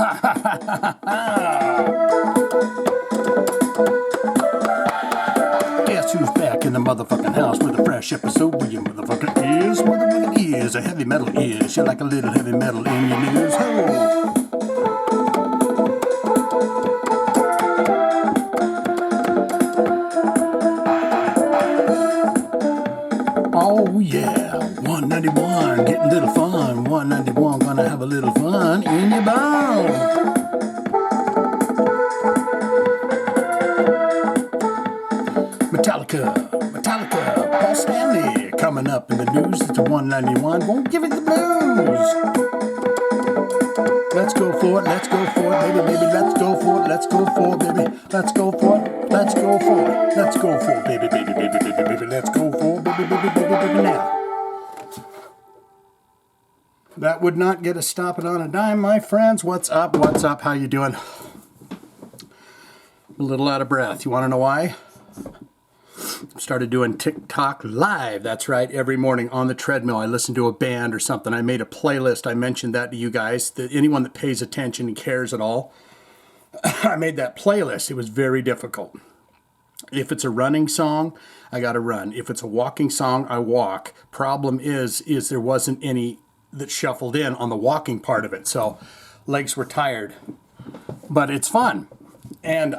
Guess who's back in the motherfucking house with a fresh episode where your motherfucking ears, motherfucking ears, a heavy metal ears. You like a little heavy metal in your news. Ho! Oh yeah, 191, getting a little fun. 191, gonna have a little fun in your bones. Metallica, Paul Stanley, coming up in the news. It's a 191, won't give it the blues. Let's go for it, baby, let's go for it, let's go for it, baby, let's go for it, let's go for it, let's go for it, baby, let's go for it, baby, now. That would not get us stopping on a dime, my friends. What's up, how you doing? A little out of breath, you want to know why? Started doing TikTok live. That's right. Every morning on the treadmill, I listen to a band or something. I made a playlist. I mentioned that to you guys. Anyone that pays attention and cares at all. I made that playlist. It was very difficult. If it's a running song, I got to run. If it's a walking song, I walk. Problem is there wasn't any that shuffled in on the walking part of it. So legs were tired. But it's fun. And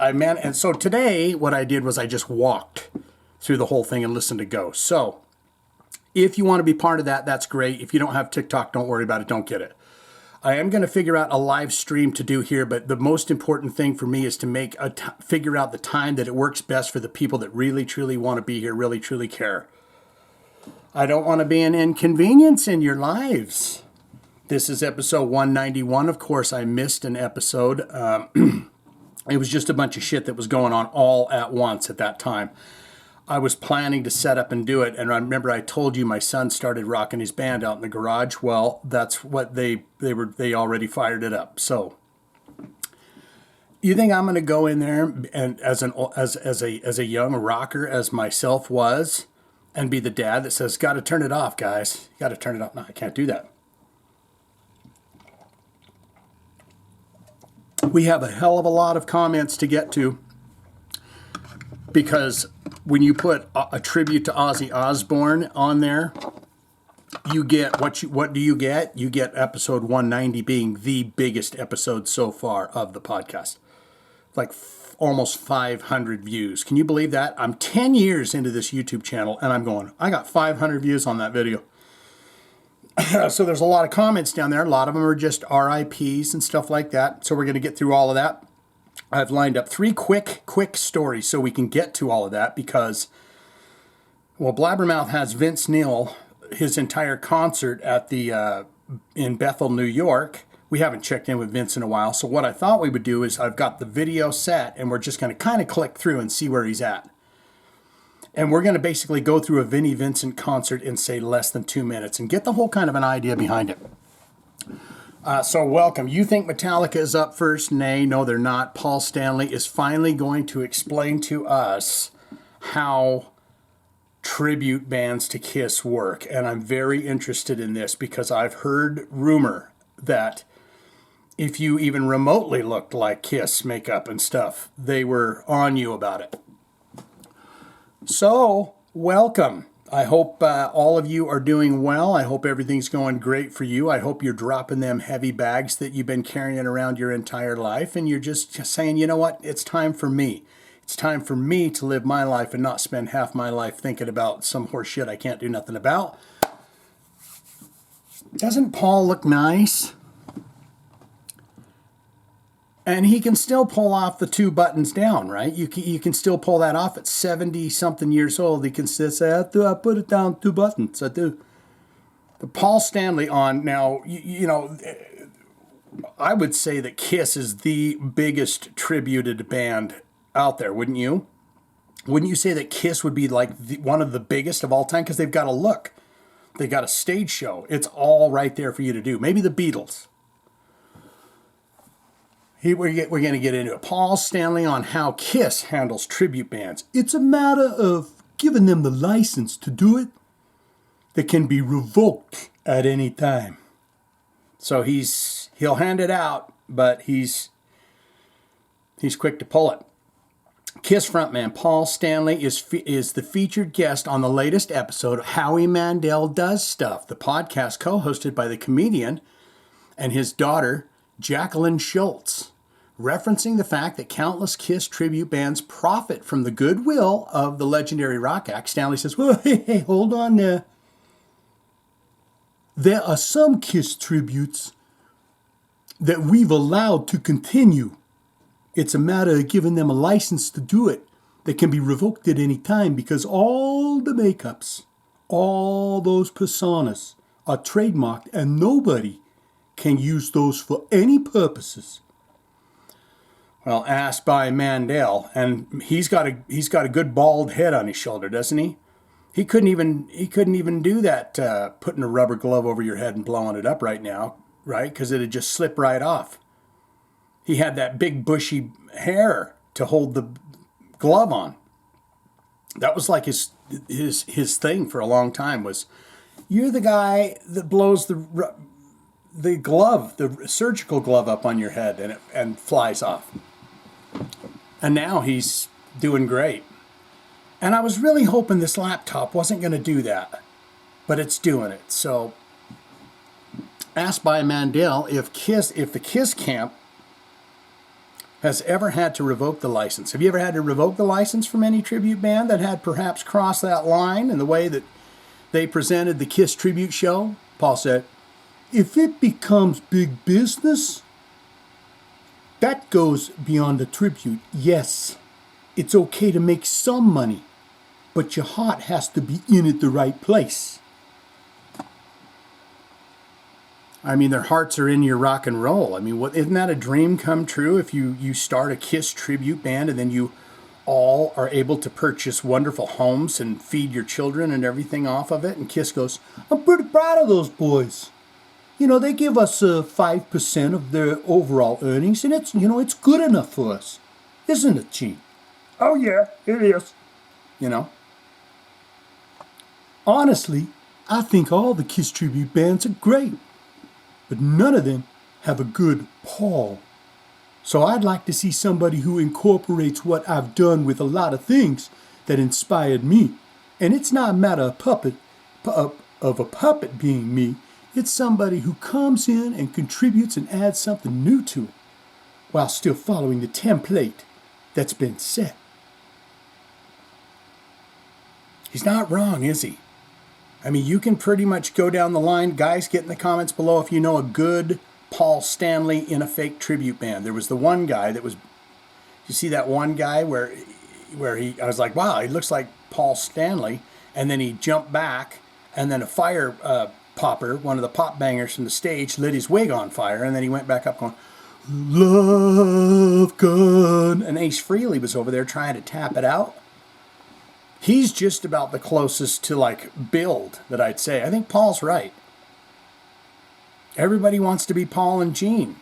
so today what I did was I just walked through the whole thing and listened to Ghosts. So if you want to be part of that, that's great. If you don't have TikTok, don't worry about it. Don't get it. I am going to figure out a live stream to do here, but the most important thing for me is to figure out the time that it works best for the people that really, truly want to be here, really, truly care. I don't want to be an inconvenience in your lives. This is episode 191. Of course, I missed an episode. It was just a bunch of shit that was going on all at once at that time. I was planning to set up and do it, and I remember I told you my son started rocking his band out in the garage. Well, that's what they already fired it up. So, you think I'm going to go in there and as a young rocker as myself was, and be the dad that says, "Got to turn it off, guys. Got to turn it off." No, I can't do that. We have a hell of a lot of comments to get to because when you put a tribute to Ozzy Osbourne on there, you get what do you get? You get episode 190 being the biggest episode so far of the podcast. Like almost 500 views. Can you believe that? I'm 10 years into this YouTube channel and I got 500 views on that video. So there's a lot of comments down there. A lot of them are just RIPs and stuff like that. So we're going to get through all of that. I've lined up 3 quick stories so we can get to all of that because, well, Blabbermouth has Vince Neil, his entire concert at the in Bethel, New York. We haven't checked in with Vince in a while. So what I thought we would do is I've got the video set and we're just going to kind of click through and see where he's at. And we're going to basically go through a Vinnie Vincent concert in, say, less than 2 minutes and get the whole kind of an idea behind it. So welcome. You think Metallica is up first? Nay, no, they're not. Paul Stanley is finally going to explain to us how tribute bands to Kiss work. And I'm very interested in this because I've heard rumor that if you even remotely looked like Kiss makeup and stuff, they were on you about it. So, welcome. I hope all of you are doing well. I hope everything's going great for you. I hope you're dropping them heavy bags that you've been carrying around your entire life and you're just saying, you know what, it's time for me. It's time for me to live my life and not spend half my life thinking about some horse shit I can't do nothing about. Doesn't Paul look nice? And he can still pull off the 2 buttons down, right? You can still pull that off at 70-something years old. He can still say, I put it down 2 buttons. I do. The Paul Stanley on, now, you know, I would say that Kiss is the biggest tributed band out there, wouldn't you? Wouldn't you say that Kiss would be like one of the biggest of all time? Because they've got a look. They've got a stage show. It's all right there for you to do. Maybe the Beatles. We're going to get into it. Paul Stanley on how Kiss handles tribute bands. It's a matter of giving them the license to do it that can be revoked at any time. So he's He'll hand it out, but he's quick to pull it. Kiss frontman Paul Stanley is the featured guest on the latest episode of Howie Mandel Does Stuff, the podcast co-hosted by the comedian and his daughter, Jacqueline Schultz, referencing the fact that countless Kiss tribute bands profit from the goodwill of the legendary rock act. Stanley says, well, hey, hold on there. There are some Kiss tributes that we've allowed to continue. It's a matter of giving them a license to do it that can be revoked at any time because all the makeups, all those personas are trademarked and nobody can use those for any purposes. Well, asked by Mandel, and he's got a good bald head on his shoulder, doesn't he? He couldn't even do that, putting a rubber glove over your head and blowing it up right now, right? Because it'd just slip right off. He had that big bushy hair to hold the glove on. That was like his thing for a long time was, you're the guy that blows the glove, the surgical glove up on your head and flies off. And now he's doing great. And I was really hoping this laptop wasn't going to do that, but it's doing it. So, asked by Mandel if the Kiss camp has ever had to revoke the license. Have you ever had to revoke the license from any tribute band that had perhaps crossed that line in the way that they presented the Kiss tribute show? Paul said, if it becomes big business, that goes beyond the tribute. Yes, it's okay to make some money, but your heart has to be in it the right place. I mean, their hearts are in your rock and roll. I mean, isn't that a dream come true if you start a Kiss tribute band and then you all are able to purchase wonderful homes and feed your children and everything off of it? And Kiss goes, I'm pretty proud of those boys. You know, they give us 5% of their overall earnings, and it's good enough for us. Isn't it, Gene? Oh, yeah, it is. You know? Honestly, I think all the Kiss tribute bands are great. But none of them have a good Paul. So I'd like to see somebody who incorporates what I've done with a lot of things that inspired me. And it's not a matter of a puppet being me. It's somebody who comes in and contributes and adds something new to it while still following the template that's been set. He's not wrong, is he? I mean, you can pretty much go down the line. Guys, get in the comments below if you know a good Paul Stanley in a fake tribute band. There was the one guy that was, you see that one guy where I was like, wow, he looks like Paul Stanley. And then he jumped back, and then a fire popper, one of the pop bangers from the stage, lit his wig on fire. And then he went back up going, Love Gun. And Ace Frehley was over there trying to tap it out. He's just about the closest to like build that I'd say. I think Paul's right. Everybody wants to be Paul and Gene.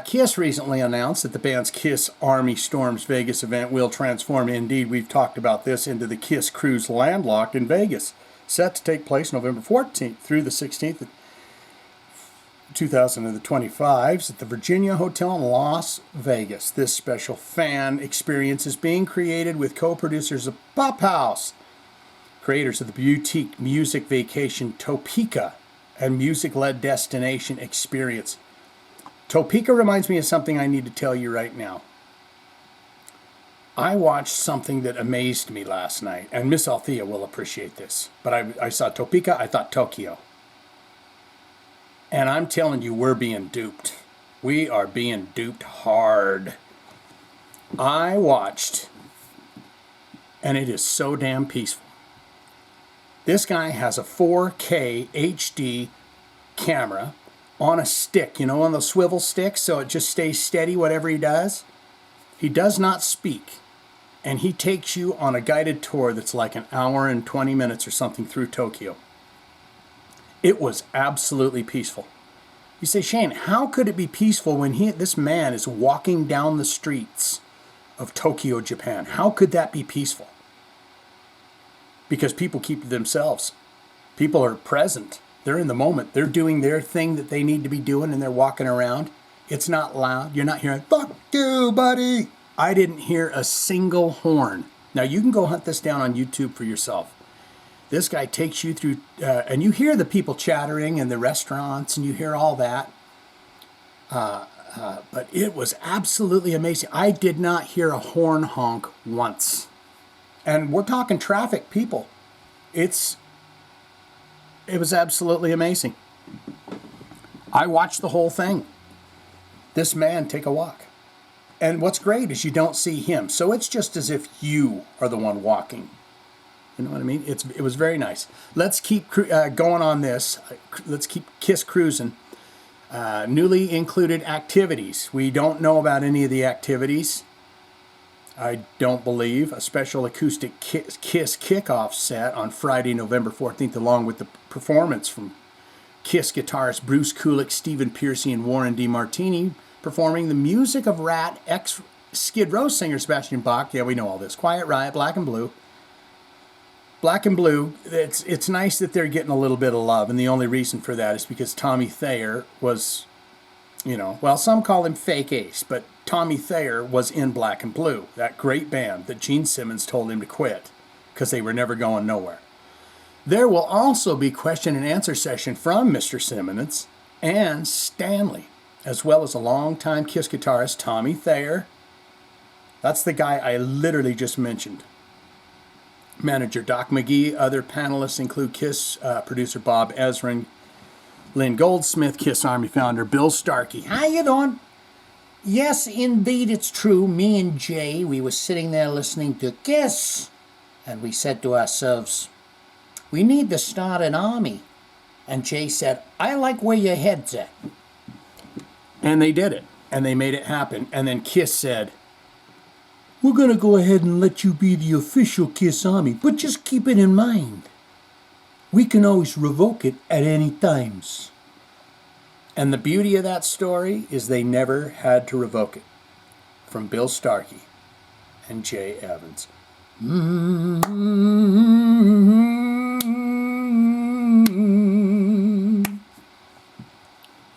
Kiss recently announced that the band's Kiss Army Storms Vegas event will transform. Indeed, we've talked about this into the Kiss Cruise Landlocked in Vegas, set to take place November 14th through the 16th. 2025 at the Virginia Hotel in Las Vegas. This special fan experience is being created with co-producers of Pop House, creators of the boutique music vacation Topeka, and music-led destination experience. Topeka reminds me of something I need to tell you right now. I watched something that amazed me last night, and Miss Althea will appreciate this, but I saw Topeka, I thought Tokyo. And I'm telling you, we're being duped. We are being duped hard. I watched, and it is so damn peaceful. This guy has a 4K HD camera on a stick, you know, on the swivel sticks, so it just stays steady whatever he does. He does not speak. And he takes you on a guided tour that's like an hour and 20 minutes or something through Tokyo. It was absolutely peaceful. You say, Shane, how could it be peaceful when this man is walking down the streets of Tokyo, Japan? How could that be peaceful? Because people keep to themselves. People are present. They're in the moment. They're doing their thing that they need to be doing, and they're walking around. It's not loud. You're not hearing, fuck you, buddy. I didn't hear a single horn. Now, you can go hunt this down on YouTube for yourself. This guy takes you through, and you hear the people chattering in the restaurants, and you hear all that. But it was absolutely amazing. I did not hear a horn honk once. And we're talking traffic, people. It was absolutely amazing. I watched the whole thing. This man take a walk. And what's great is you don't see him. So it's just as if you are the one walking. You know what I mean? It was very nice. Let's keep going on this. Let's keep Kiss cruising. Newly included activities. We don't know about any of the activities. I don't believe. A special acoustic Kiss kickoff set on Friday, November 14th, along with the performance from Kiss guitarist Bruce Kulick, Stephen Pearcy, and Warren DeMartini, performing the music of Rat, ex-Skid Row singer Sebastian Bach. Yeah, we know all this. Quiet Riot, Black and Blue. Black and Blue, it's nice that they're getting a little bit of love, and the only reason for that is because Tommy Thayer was, well, some call him Fake Ace, but Tommy Thayer was in Black and Blue, that great band that Gene Simmons told him to quit because they were never going nowhere. There will also be question and answer session from Mr. Simmons and Stanley, as well as a longtime Kiss guitarist, Tommy Thayer. That's the guy I literally just mentioned. Manager Doc McGee. Other panelists include Kiss producer Bob Ezrin, Lynn Goldsmith, Kiss Army founder Bill Starkey. How you doing? Yes, indeed, it's true. Me and Jay, we were sitting there listening to Kiss, and we said to ourselves, we need to start an army. And Jay said, I like where your head's at. And they did it, and they made it happen. And then Kiss said, we're going to go ahead and let you be the official Kiss Army, but just keep it in mind. We can always revoke it at any times. And the beauty of that story is they never had to revoke it. From Bill Starkey and Jay Evans.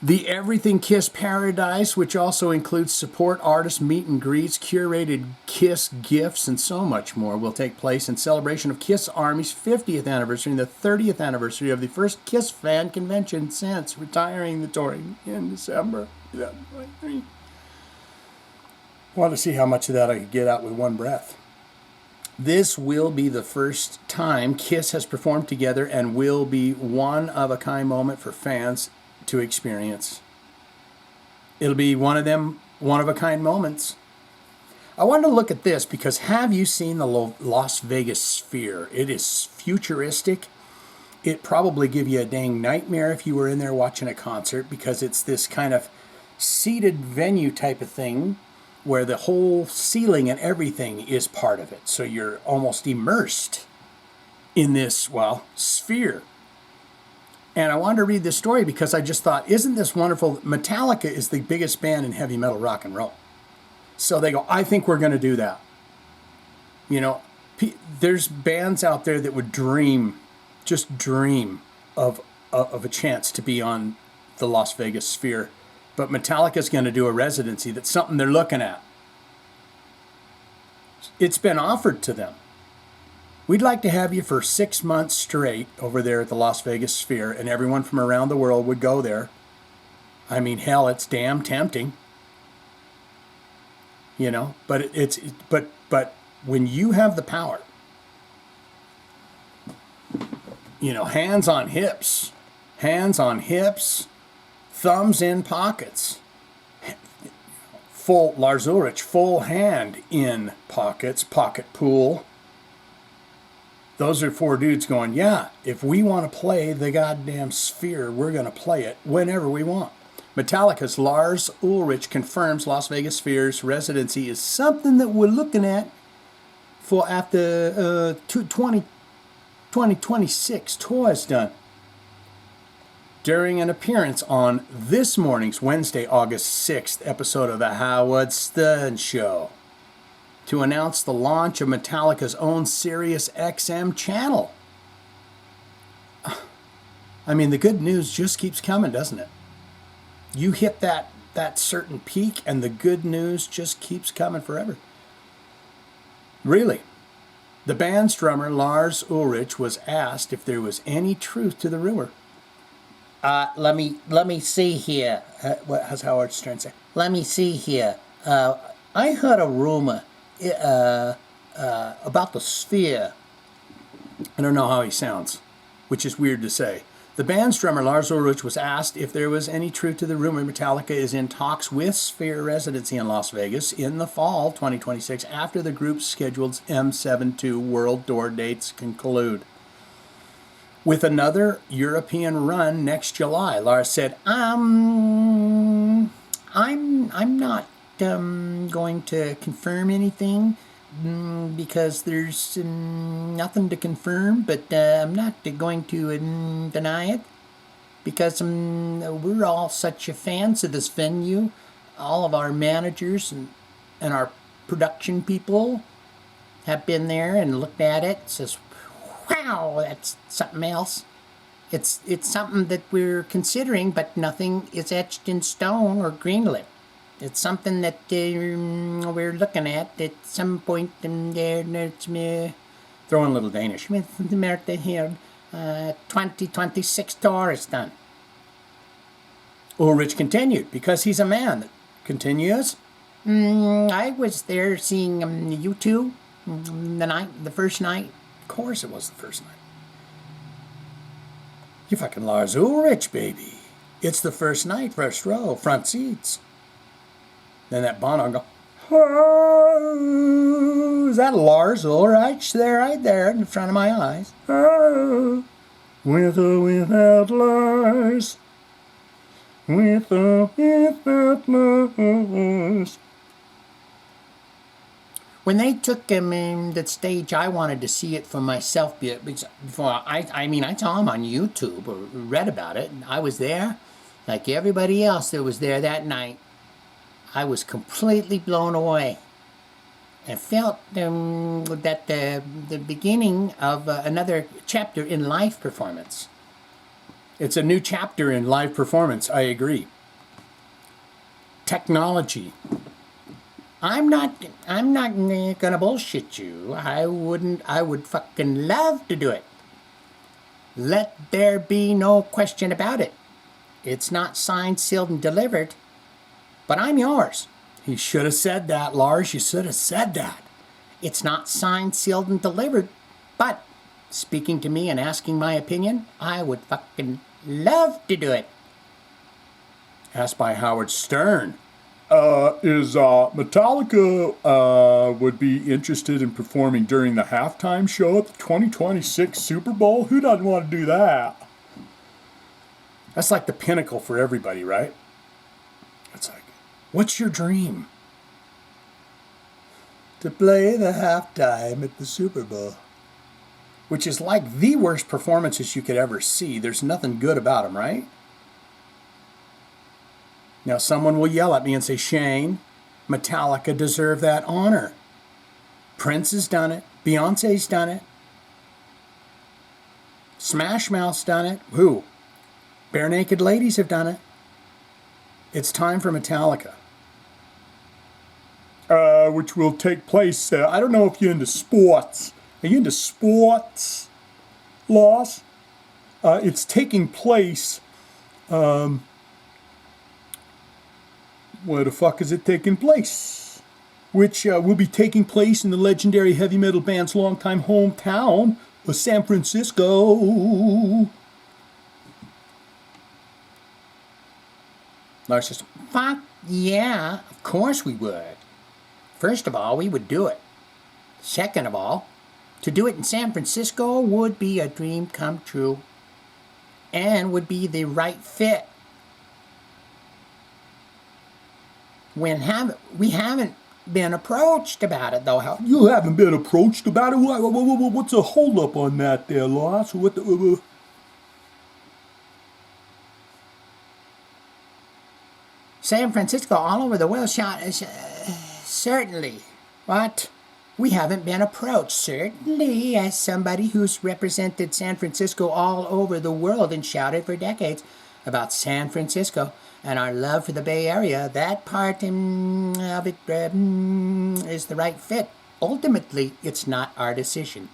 The Everything Kiss Paradise, which also includes support artist meet and greets, curated Kiss gifts, and so much more, will take place in celebration of Kiss Army's 50th anniversary and the 30th anniversary of the first Kiss fan convention since retiring the touring in December 2023. I wanted to see how much of that I could get out with one breath. This will be the first time Kiss has performed together and will be one-of-a-kind moment for fans to experience. It'll be one of them one-of-a-kind moments. I wanted to look at this because have you seen the Las Vegas Sphere? It is futuristic. It probably give you a dang nightmare if you were in there watching a concert because it's this kind of seated venue type of thing where the whole ceiling and everything is part of it. So you're almost immersed in this, sphere. And I wanted to read this story because I just thought, isn't this wonderful? Metallica is the biggest band in heavy metal rock and roll. So they go, I think we're going to do that. There's bands out there that would just dream of a chance to be on the Las Vegas Sphere. But Metallica's going to do a residency. That's something they're looking at. It's been offered to them. We'd like to have you for 6 months straight over there at the Las Vegas Sphere, and everyone from around the world would go there. I mean, hell, it's damn tempting. But when you have the power, hands on hips, thumbs in pockets, full Lars Ulrich, full hand in pockets, pocket pool. Those are 4 dudes going, yeah, if we want to play the goddamn Sphere, we're going to play it whenever we want. Metallica's Lars Ulrich confirms Las Vegas Sphere's residency is something that we're looking at for after 2026 tour is done. During an appearance on this morning's Wednesday, August 6th episode of The Howard Stern Show, to announce the launch of Metallica's own Sirius XM channel. I mean, the good news just keeps coming, doesn't it? You hit that certain peak and the good news just keeps coming forever. Really. The band's drummer, Lars Ulrich, was asked if there was any truth to the rumor. Let me see here. What has Howard Stern say? Let me see here. I heard a rumor about the Sphere. I don't know how he sounds, which is weird to say. The band's drummer, Lars Ulrich, was asked if there was any truth to the rumor Metallica is in talks with Sphere Residency in Las Vegas in the fall 2026 after the group's scheduled M72 World Tour dates conclude. With another European run next July, Lars said, I'm not going to confirm anything because there's nothing to confirm, but I'm not going to deny it because we're all such fans of this venue. All of our managers and our production people have been there and looked at it. Says, wow, that's something else. It's something that we're considering, but nothing is etched in stone or greenlit. It's something that we're looking at some point. Throwing a little Danish. 2026 tour is done. Ulrich continued, because he's a man that continues. I was there seeing U2 the first night. Of course it was the first night. You fucking Lars Ulrich, baby. It's the first night, first row, front seats. Then that Bono go, oh, is that Lars Ulrich there, right there in front of my eyes? Oh, with or without Lars, with or without Lars. When they took him in the stage, I wanted to see it for myself. Before I saw him on YouTube or read about it. I was there, like everybody else that was there that night. I was completely blown away. I felt that the beginning of another chapter in live performance. It's a new chapter in live performance, I agree. Technology. I'm not gonna bullshit you. I would fucking love to do it. Let there be no question about it. It's not signed, sealed, and delivered. But I'm yours. He should have said that, Lars. You should have said that. It's not signed, sealed, and delivered. But speaking to me and asking my opinion, I would fucking love to do it. Asked by Howard Stern. Is Metallica would be interested in performing during the halftime show at the 2026 Super Bowl? Who doesn't want to do that? That's like the pinnacle for everybody, right? It's like, what's your dream? To play the halftime at the Super Bowl. Which is like the worst performances you could ever see. There's nothing good about them, right? Now someone will yell at me and say, Shane, Metallica deserve that honor. Prince has done it. Beyonce's done it. Smash Mouth's done it. Who? Bare Naked Ladies have done it. It's time for Metallica. Which will take place, I don't know if you're into sports. Are you into sports, Loss? It's taking place, where the fuck is it taking place? Which will be taking place in the legendary heavy metal band's longtime hometown of San Francisco. Lars says, fuck yeah, of course we would. First of all, we would do it. Second of all, to do it in San Francisco would be a dream come true and would be the right fit. We haven't been approached about it, though. You haven't been approached about it? What's a holdup on that there, Lars? What the... San Francisco, all over the world, certainly. What? We haven't been approached, certainly, as somebody who's represented San Francisco all over the world and shouted for decades about San Francisco and our love for the Bay Area. That part of it is the right fit. Ultimately, it's not our decision.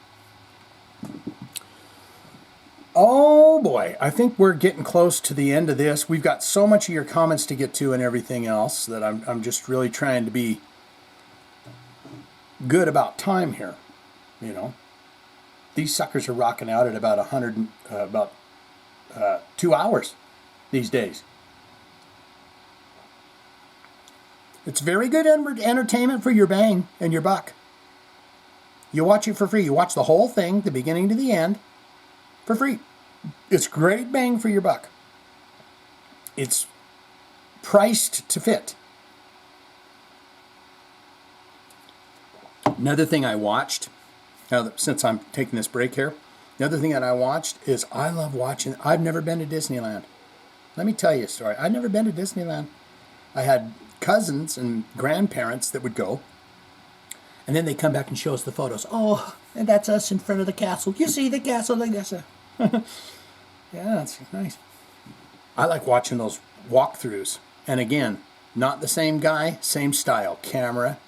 Oh boy, I think we're getting close to the end of this. We've got so much of your comments to get to and everything else that I'm just really trying to be good about time here. You know, these suckers are rocking out at about 2 hours these days. It's very good entertainment for your bang and your buck. You watch it for free. You watch the whole thing, the beginning to the end, for free. It's great bang for your buck. It's priced to fit. Another thing I watched, since I'm taking this break here, the other thing that I watched is I love watching, I've never been to Disneyland. Let me tell you a story. I've never been to Disneyland. I had cousins and grandparents that would go, and then they come back and show us the photos. Oh, and that's us in front of the castle. You see the castle like this? Yeah, that's nice. I like watching those walkthroughs. And again, not the same guy, same style. Camera,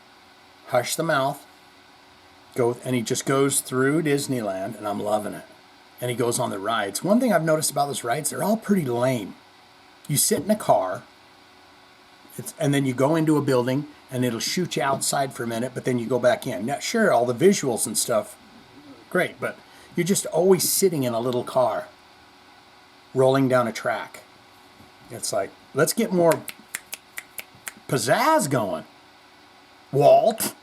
hush the mouth, go, and he just goes through Disneyland, and I'm loving it. And he goes on the rides. One thing I've noticed about those rides, they're all pretty lame. You sit in a car, and then you go into a building, and it'll shoot you outside for a minute, but then you go back in. Now, sure, all the visuals and stuff, great, but you're just always sitting in a little car, rolling down a track. It's like, let's get more pizzazz going. Walt.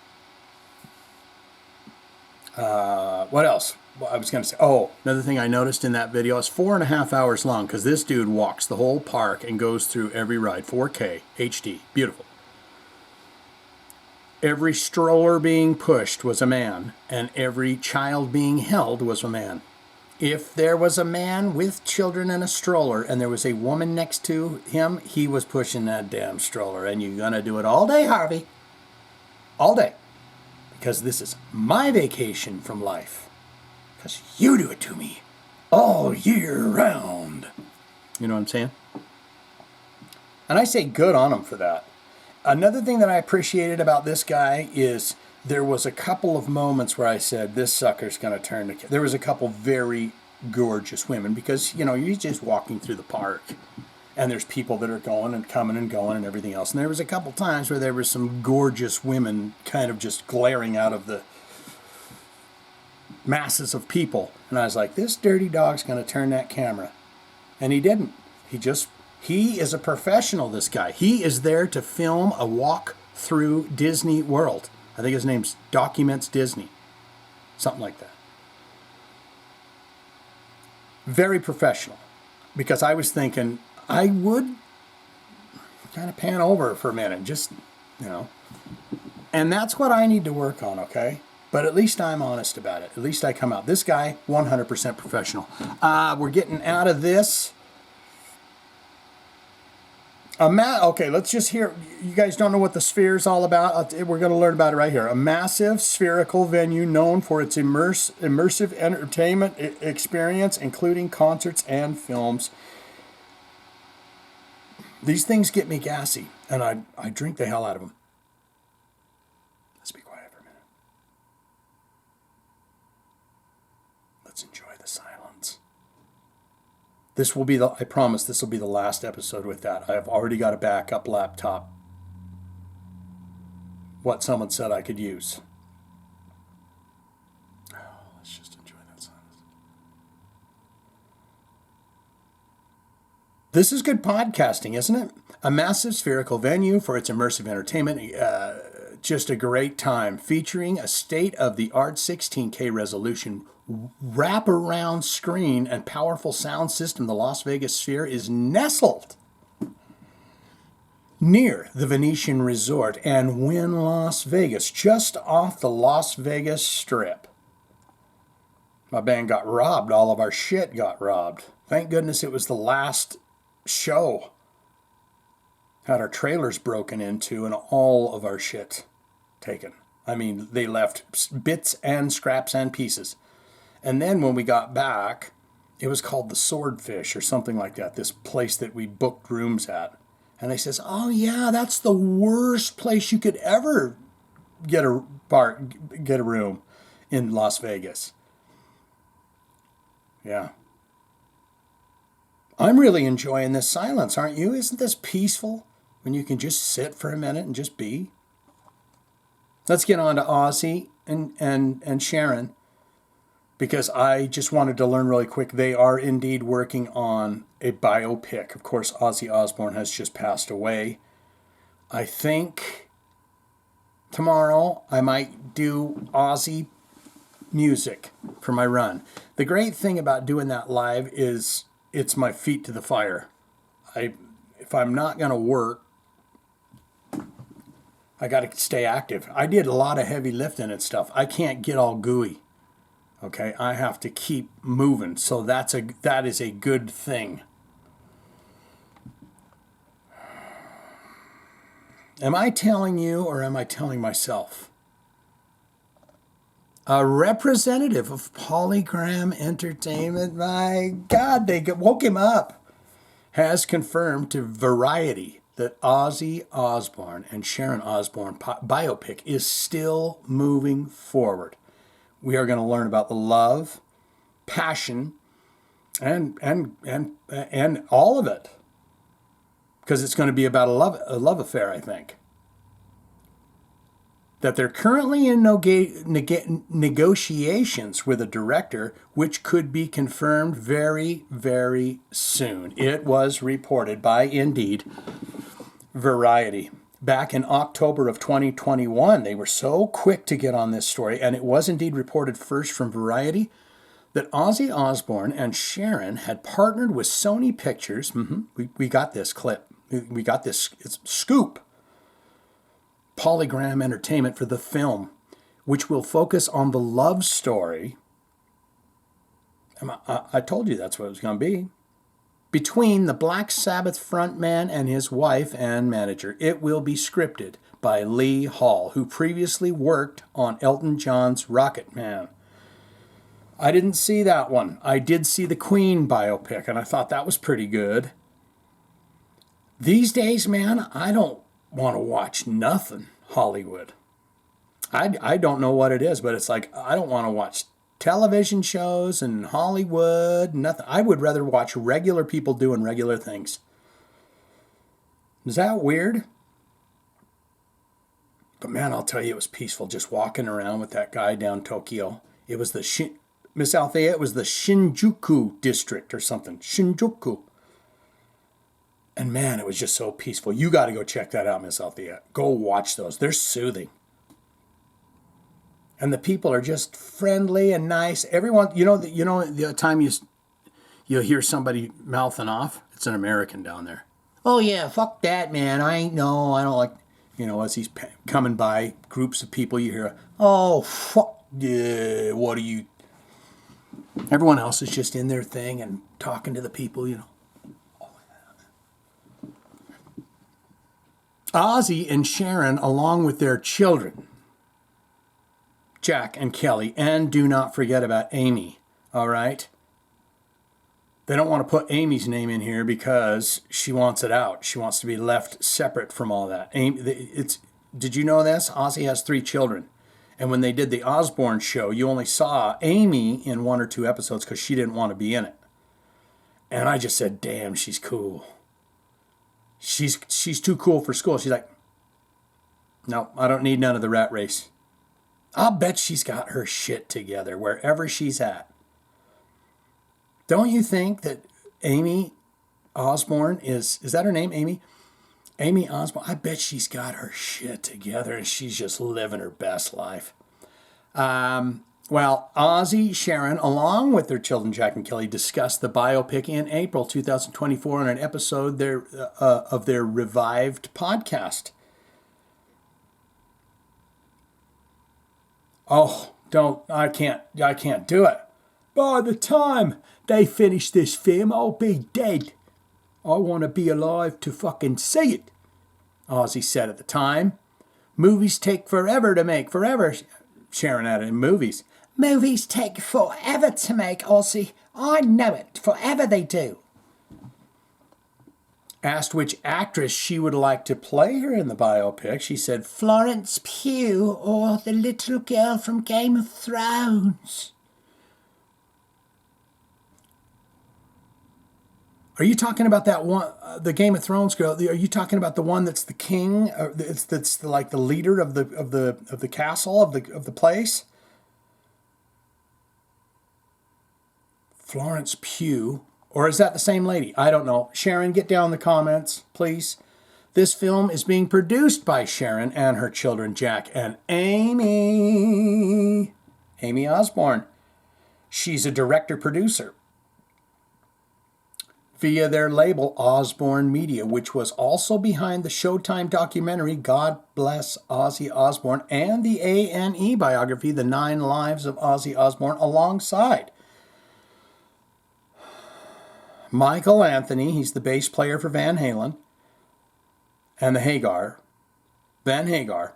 What else? Well, I was going to say, another thing I noticed in that video is 4.5 hours long, because this dude walks the whole park and goes through every ride, 4K, HD, beautiful. Every stroller being pushed was a man, and every child being held was a man. If there was a man with children in a stroller and there was a woman next to him, he was pushing that damn stroller. And you're going to do it all day, Harvey. All day. Because this is my vacation from life. Because you do it to me all year round. You know what I'm saying? And I say good on him for that. Another thing that I appreciated about this guy is there was a couple of moments where I said, this sucker's going to turn the... There was a couple very gorgeous women because, you know, you're just walking through the park and there's people that are going and coming and going and everything else. And there was a couple times where there were some gorgeous women kind of just glaring out of the masses of people. And I was like, this dirty dog's going to turn that camera. And he didn't. He is a professional, this guy. He is there to film a walk through Disney World. I think his name's Documents Disney. Something like that. Very professional. Because I was thinking, I would kind of pan over for a minute. Just, you know. And that's what I need to work on, okay? But at least I'm honest about it. At least I come out. This guy, 100% professional. We're getting out of this. Okay, let's just hear. You guys don't know what the Sphere is all about. We're going to learn about it right here. A massive spherical venue known for its immersive entertainment experience, including concerts and films. These things get me gassy, and I drink the hell out of them. Let's be quiet for a minute. Let's enjoy the silence. This will be I promise this will be the last episode with that. I've already got a backup laptop. What someone said I could use. Let's just enjoy that silence. This is good podcasting, isn't it? A massive spherical venue for its immersive entertainment. Just a great time. Featuring a state-of-the-art 16K resolution wraparound screen and powerful sound system, the Las Vegas Sphere is nestled near the Venetian Resort and Wynn Las Vegas, just off the Las Vegas Strip. My band got robbed. All of our shit got robbed. Thank goodness it was the last show. Had our trailers broken into and all of our shit taken. I mean, they left bits and scraps and pieces. And then when we got back, it was called the Swordfish or something like that, this place that we booked rooms at. And they says, oh yeah, that's the worst place you could ever get a room in Las Vegas. Yeah. I'm really enjoying this silence, aren't you? Isn't this peaceful when you can just sit for a minute and just be? Let's get on to Ozzy and Sharon, because I just wanted to learn really quick. They are indeed working on a biopic. Of course, Ozzy Osbourne has just passed away. I think tomorrow I might do Ozzy music for my run. The great thing about doing that live is it's my feet to the fire. If I'm not going to work, I got to stay active. I did a lot of heavy lifting and stuff. I can't get all gooey. Okay, I have to keep moving. So that is a good thing. Am I telling you or am I telling myself? A representative of Polygram Entertainment, my God, they woke him up, has confirmed to Variety that Ozzy Osbourne and Sharon Osbourne biopic is still moving forward. We are going to learn about the love, passion, and all of it, because it's going to be about a love affair, I think. That they're currently in negotiations with a director, which could be confirmed very, very soon. It was reported by, indeed, Variety. Back in October of 2021, they were so quick to get on this story, and it was indeed reported first from Variety that Ozzy Osbourne and Sharon had partnered with Sony Pictures. We got this clip. We got this scoop. Polygram Entertainment for the film, which will focus on the love story. I told you that's what it was going to be. Between the Black Sabbath frontman and his wife and manager. It will be scripted by Lee Hall, who previously worked on Elton John's Rocket Man. I didn't see that one. I did see the Queen biopic, and I thought that was pretty good. These days, man, I don't want to watch nothing Hollywood. I don't know what it is, but it's like I don't want to watch television shows and Hollywood, nothing. I would rather watch regular people doing regular things. Is that weird? But man, I'll tell you, it was peaceful just walking around with that guy down Tokyo. It was the Miss Althea, it was the Shinjuku district or something. Shinjuku. And man, it was just so peaceful. You got to go check that out, Miss Althea. Go watch those. They're soothing. And the people are just friendly and nice. Everyone, the time you hear somebody mouthing off, it's an American down there. Oh yeah, fuck that, man. I don't like, as he's coming by groups of people, you hear, oh fuck yeah, what are you? Everyone else is just in their thing and talking to the people, Ozzy and Sharon, along with their children, Jack and Kelly, and do not forget about Amy, all right? They don't want to put Amy's name in here because she wants it out. She wants to be left separate from all that. Did you know this? Ozzy has 3 children. And when they did the Osbourne show, you only saw Amy in 1 or 2 episodes because she didn't want to be in it. And I just said, damn, she's cool. She's too cool for school. She's like, no, I don't need none of the rat race. I'll bet she's got her shit together wherever she's at. Don't you think that Amy Osbourne is that her name, Amy? Amy Osbourne, I bet she's got her shit together and she's just living her best life. Well, Ozzy, Sharon, along with their children, Jack and Kelly, discussed the biopic in April 2024 on an episode of their revived podcast. Oh, I can't do it. By the time they finish this film, I'll be dead. I want to be alive to fucking see it, Ozzy said at the time. Movies take forever to make. Forever, Sharon added. Movies. Movies take forever to make, Ozzy. I know it. Forever they do. Asked which actress she would like to play her in the biopic, she said Florence Pugh or the little girl from Game of Thrones. Are you talking about that one, the Game of Thrones girl? Are you talking about the one that's the king, or that's like the leader of the castle of the place? Florence Pugh, or is that the same lady? I don't know. Sharon, get down in the comments, please. This film is being produced by Sharon and her children, Jack and Amy Osbourne. She's a director-producer via their label Osbourne Media, which was also behind the Showtime documentary God Bless Ozzy Osbourne and the A&E biography, The 9 Lives of Ozzy Osbourne, alongside Michael Anthony, he's the bass player for Van Halen, and Van Hagar,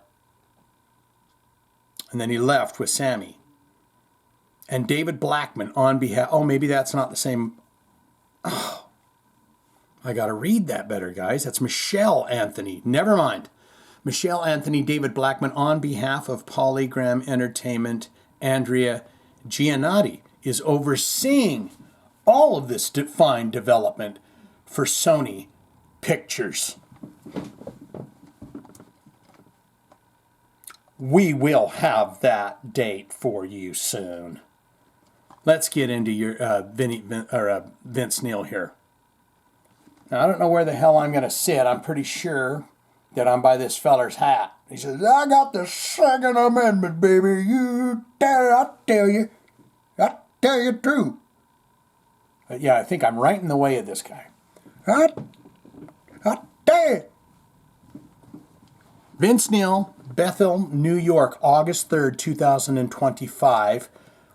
and then he left with Sammy. And David Blackman on behalf, maybe that's not the same. I got to read that better, guys. That's Michelle Anthony. Never mind. Michelle Anthony, David Blackman, on behalf of Polygram Entertainment, Andrea Giannotti, is overseeing all of this fine development for Sony Pictures. We will have that date for you soon. Let's get into your Vince Neil here. Now, I don't know where the hell I'm going to sit. I'm pretty sure that I'm by this feller's hat. He says, I got the Second Amendment, baby. I tell you true. But yeah, I think I'm right in the way of this guy. I tell you. Vince Neil, Bethel, New York, August 3rd, 2025.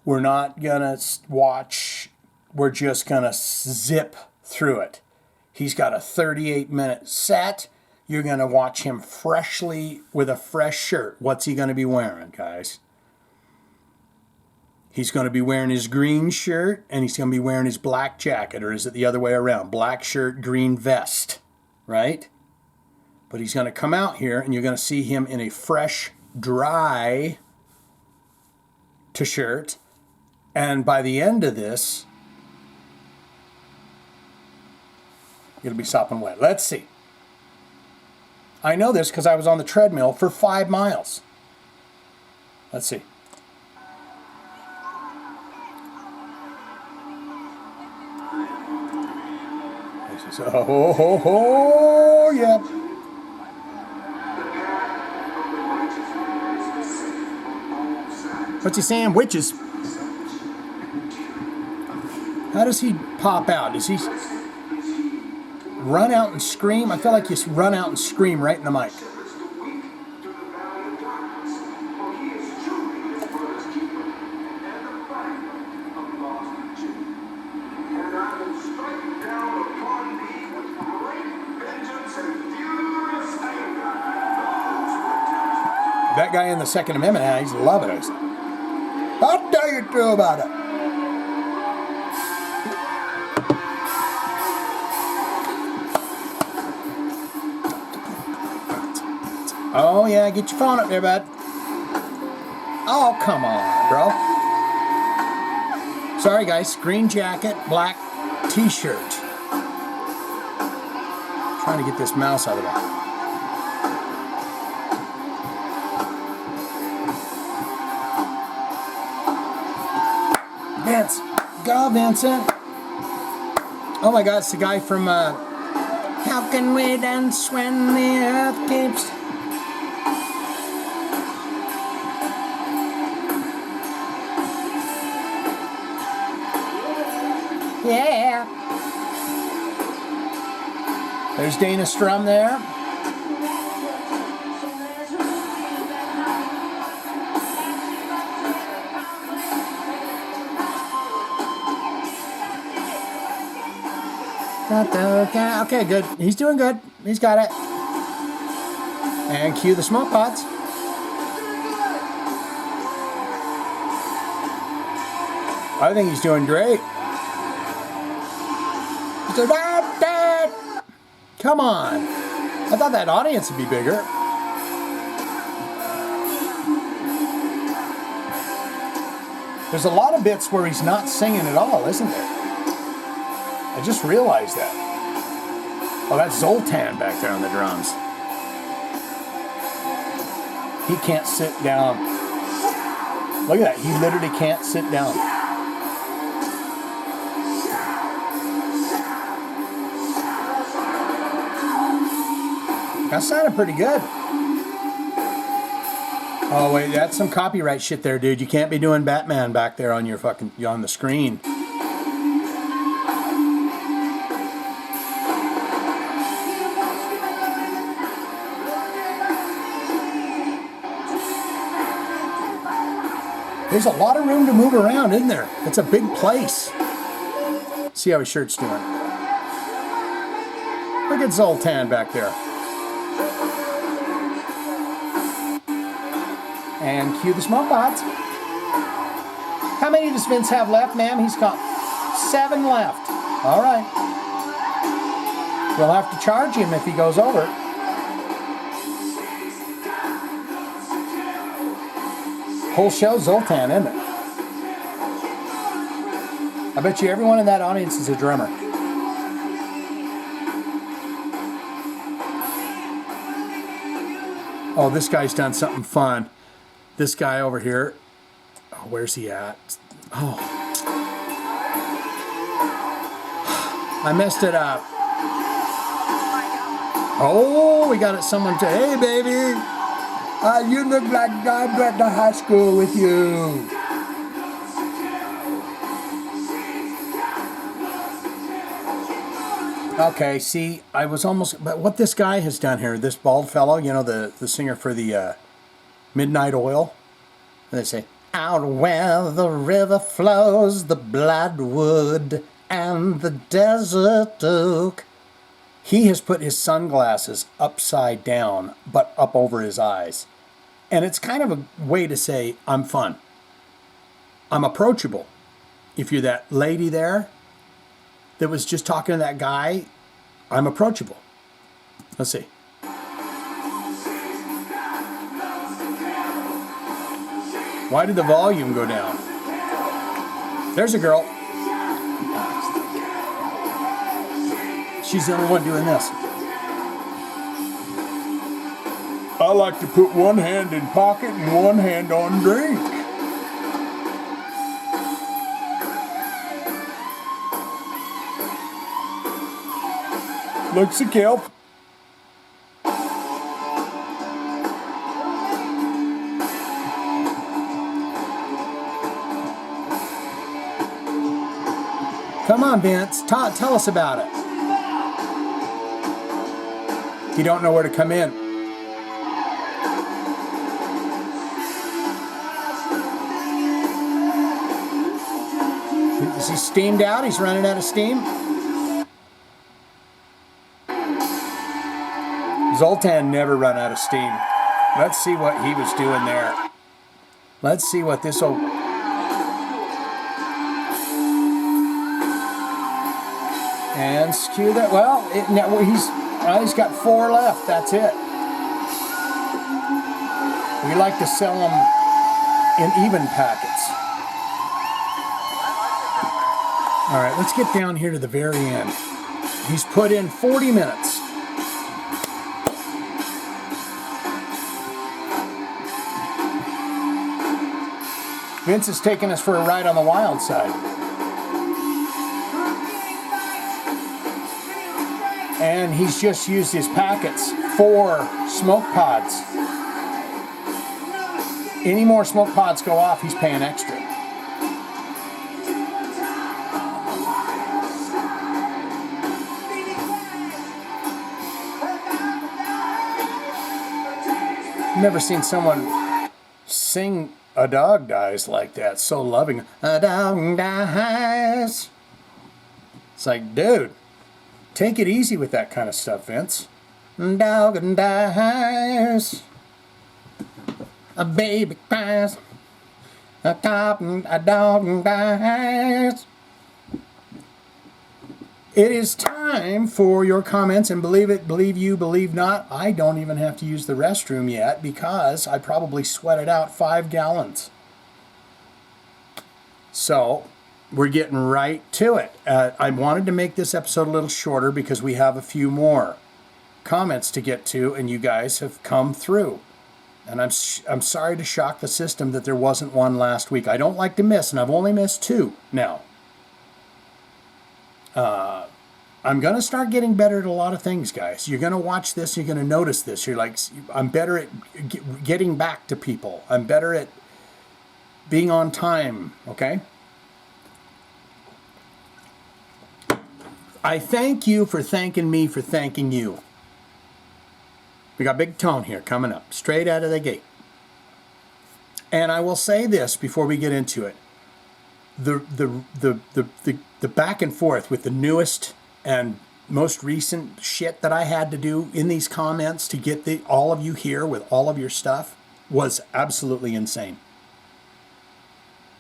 We're not going to watch. We're just going to zip through it. He's got a 38-minute set. You're going to watch him freshly with a fresh shirt. What's he going to be wearing, guys? He's going to be wearing his green shirt, and he's going to be wearing his black jacket, or is it the other way around? Black shirt, green vest, right? But he's going to come out here, and you're going to see him in a fresh, dry t-shirt. And by the end of this, it'll be sopping wet. Let's see. I know this because I was on the treadmill for 5 miles. Let's see. This is, oh, yeah. What's he saying? Witches. How does he pop out? Does he run out and scream? I feel like you run out and scream right in the mic. That guy in the Second Amendment, he's loving it. I'll tell you true about it. Oh, yeah, get your phone up there, bud. Oh, come on, bro. Sorry, guys. Green jacket, black t-shirt. Trying to get this mouse out of the way. Vince. Go, Vincent. Oh, my God. It's the guy from How Can We Dance When the Earth Keeps... Yeah. There's Dana Strum there. Okay, good. He's doing good. He's got it. And cue the smoke pots. I think he's doing great. He said, Dad. Come on. I thought that audience would be bigger. There's a lot of bits where he's not singing at all, isn't there? I just realized that. Oh, that's Zoltan back there on the drums. He can't sit down. Look at that. He literally can't sit down. That sounded pretty good. Oh wait, that's some copyright shit there, dude. You can't be doing Batman back there on your fucking on the screen. There's a lot of room to move around, isn't there? It's a big place. See how his shirt's doing. Look at Zoltan back there. And cue the smoke bots. How many does Vince have left, ma'am? He's got 7 left. All right. We'll have to charge him if he goes over. Whole show Zoltan, isn't it? I bet you everyone in that audience is a drummer. Oh, this guy's done something fun. This guy over here. Oh, where's he at? Oh. I messed it up. Oh, we got it. Someone to, hey, baby. You look like I went to high school with you. Okay, see, I was almost, but what this guy has done here, this bald fellow, you know, the singer for the Midnight Oil, they say, out where the river flows, the bloodwood and the desert oak. He has put his sunglasses upside down, but up over his eyes. And it's kind of a way to say, I'm fun. I'm approachable. If you're that lady there that was just talking to that guy, I'm approachable. Let's see. Why did the volume go down? There's a girl. She's the only one doing this. I like to put one hand in pocket and one hand on drink. Looksy kelp. Come on, Vince. Tell us about it. You don't know where to come in. Is he steamed out? He's running out of steam? Zoltan never run out of steam. Let's see what he was doing there. Let's see what this old... And skew that. Well, he's got 4 left. That's it. We like to sell them in even packets. All right, let's get down here to the very end. He's put in 40 minutes. Vince is taking us for a ride on the wild side. And he's just used his packets for smoke pods. Any more smoke pods go off, he's paying extra. Never seen someone sing "A Dog Dies" like that, so loving. A dog dies. It's like, dude, take it easy with that kind of stuff, Vince. Dog dies. A baby cries. A cotton, a dog and dies. It is time for your comments, and believe it, believe you, believe not, I don't even have to use the restroom yet because I probably sweated out 5 gallons. So we're getting right to it. I wanted to make this episode a little shorter because we have a few more comments to get to, and you guys have come through. And I'm sorry to shock the system that there wasn't one last week. I don't like to miss, and I've only missed 2 now. I'm going to start getting better at a lot of things, guys. You're going to watch this, you're going to notice this. You're like, I'm better at getting back to people. I'm better at being on time, okay? I thank you for thanking me for thanking you. We got Big Tone here coming up, straight out of the gate. And I will say this before we get into it. The back and forth with the newest and most recent shit that I had to do in these comments to get all of you here with all of your stuff was absolutely insane.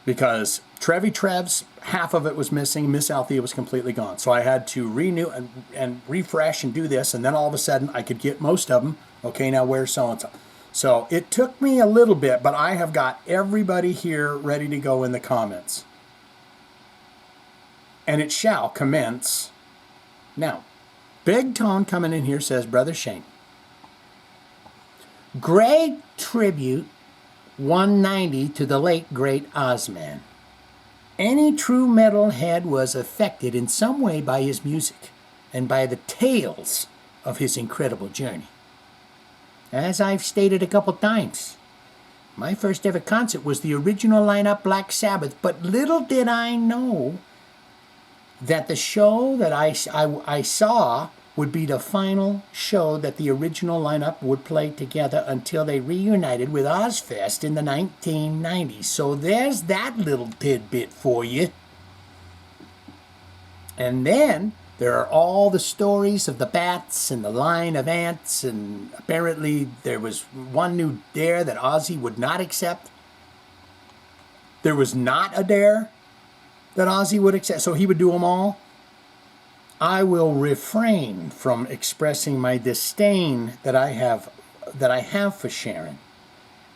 Because Trev's, half of it was missing. Miss Althea was completely gone. So I had to renew and refresh and do this. And then all of a sudden I could get most of them. Okay, now where's so-and-so? So it took me a little bit, but I have got everybody here ready to go in the comments. And it shall commence now. Big Tone coming in here says, Brother Shane, great tribute 190 to the late great Ozman. Any true metalhead was affected in some way by his music and by the tales of his incredible journey. As I've stated a couple times, my first ever concert was the original lineup Black Sabbath, but little did I know that the show that I saw would be the final show that the original lineup would play together until they reunited with Ozfest in the 1990s. So there's that little tidbit for you. And then there are all the stories of the bats and the line of ants, and apparently there was one new dare that Ozzy would not accept. There was not a dare that Ozzy would accept, so he would do them all. I will refrain from expressing my disdain that I have for Sharon,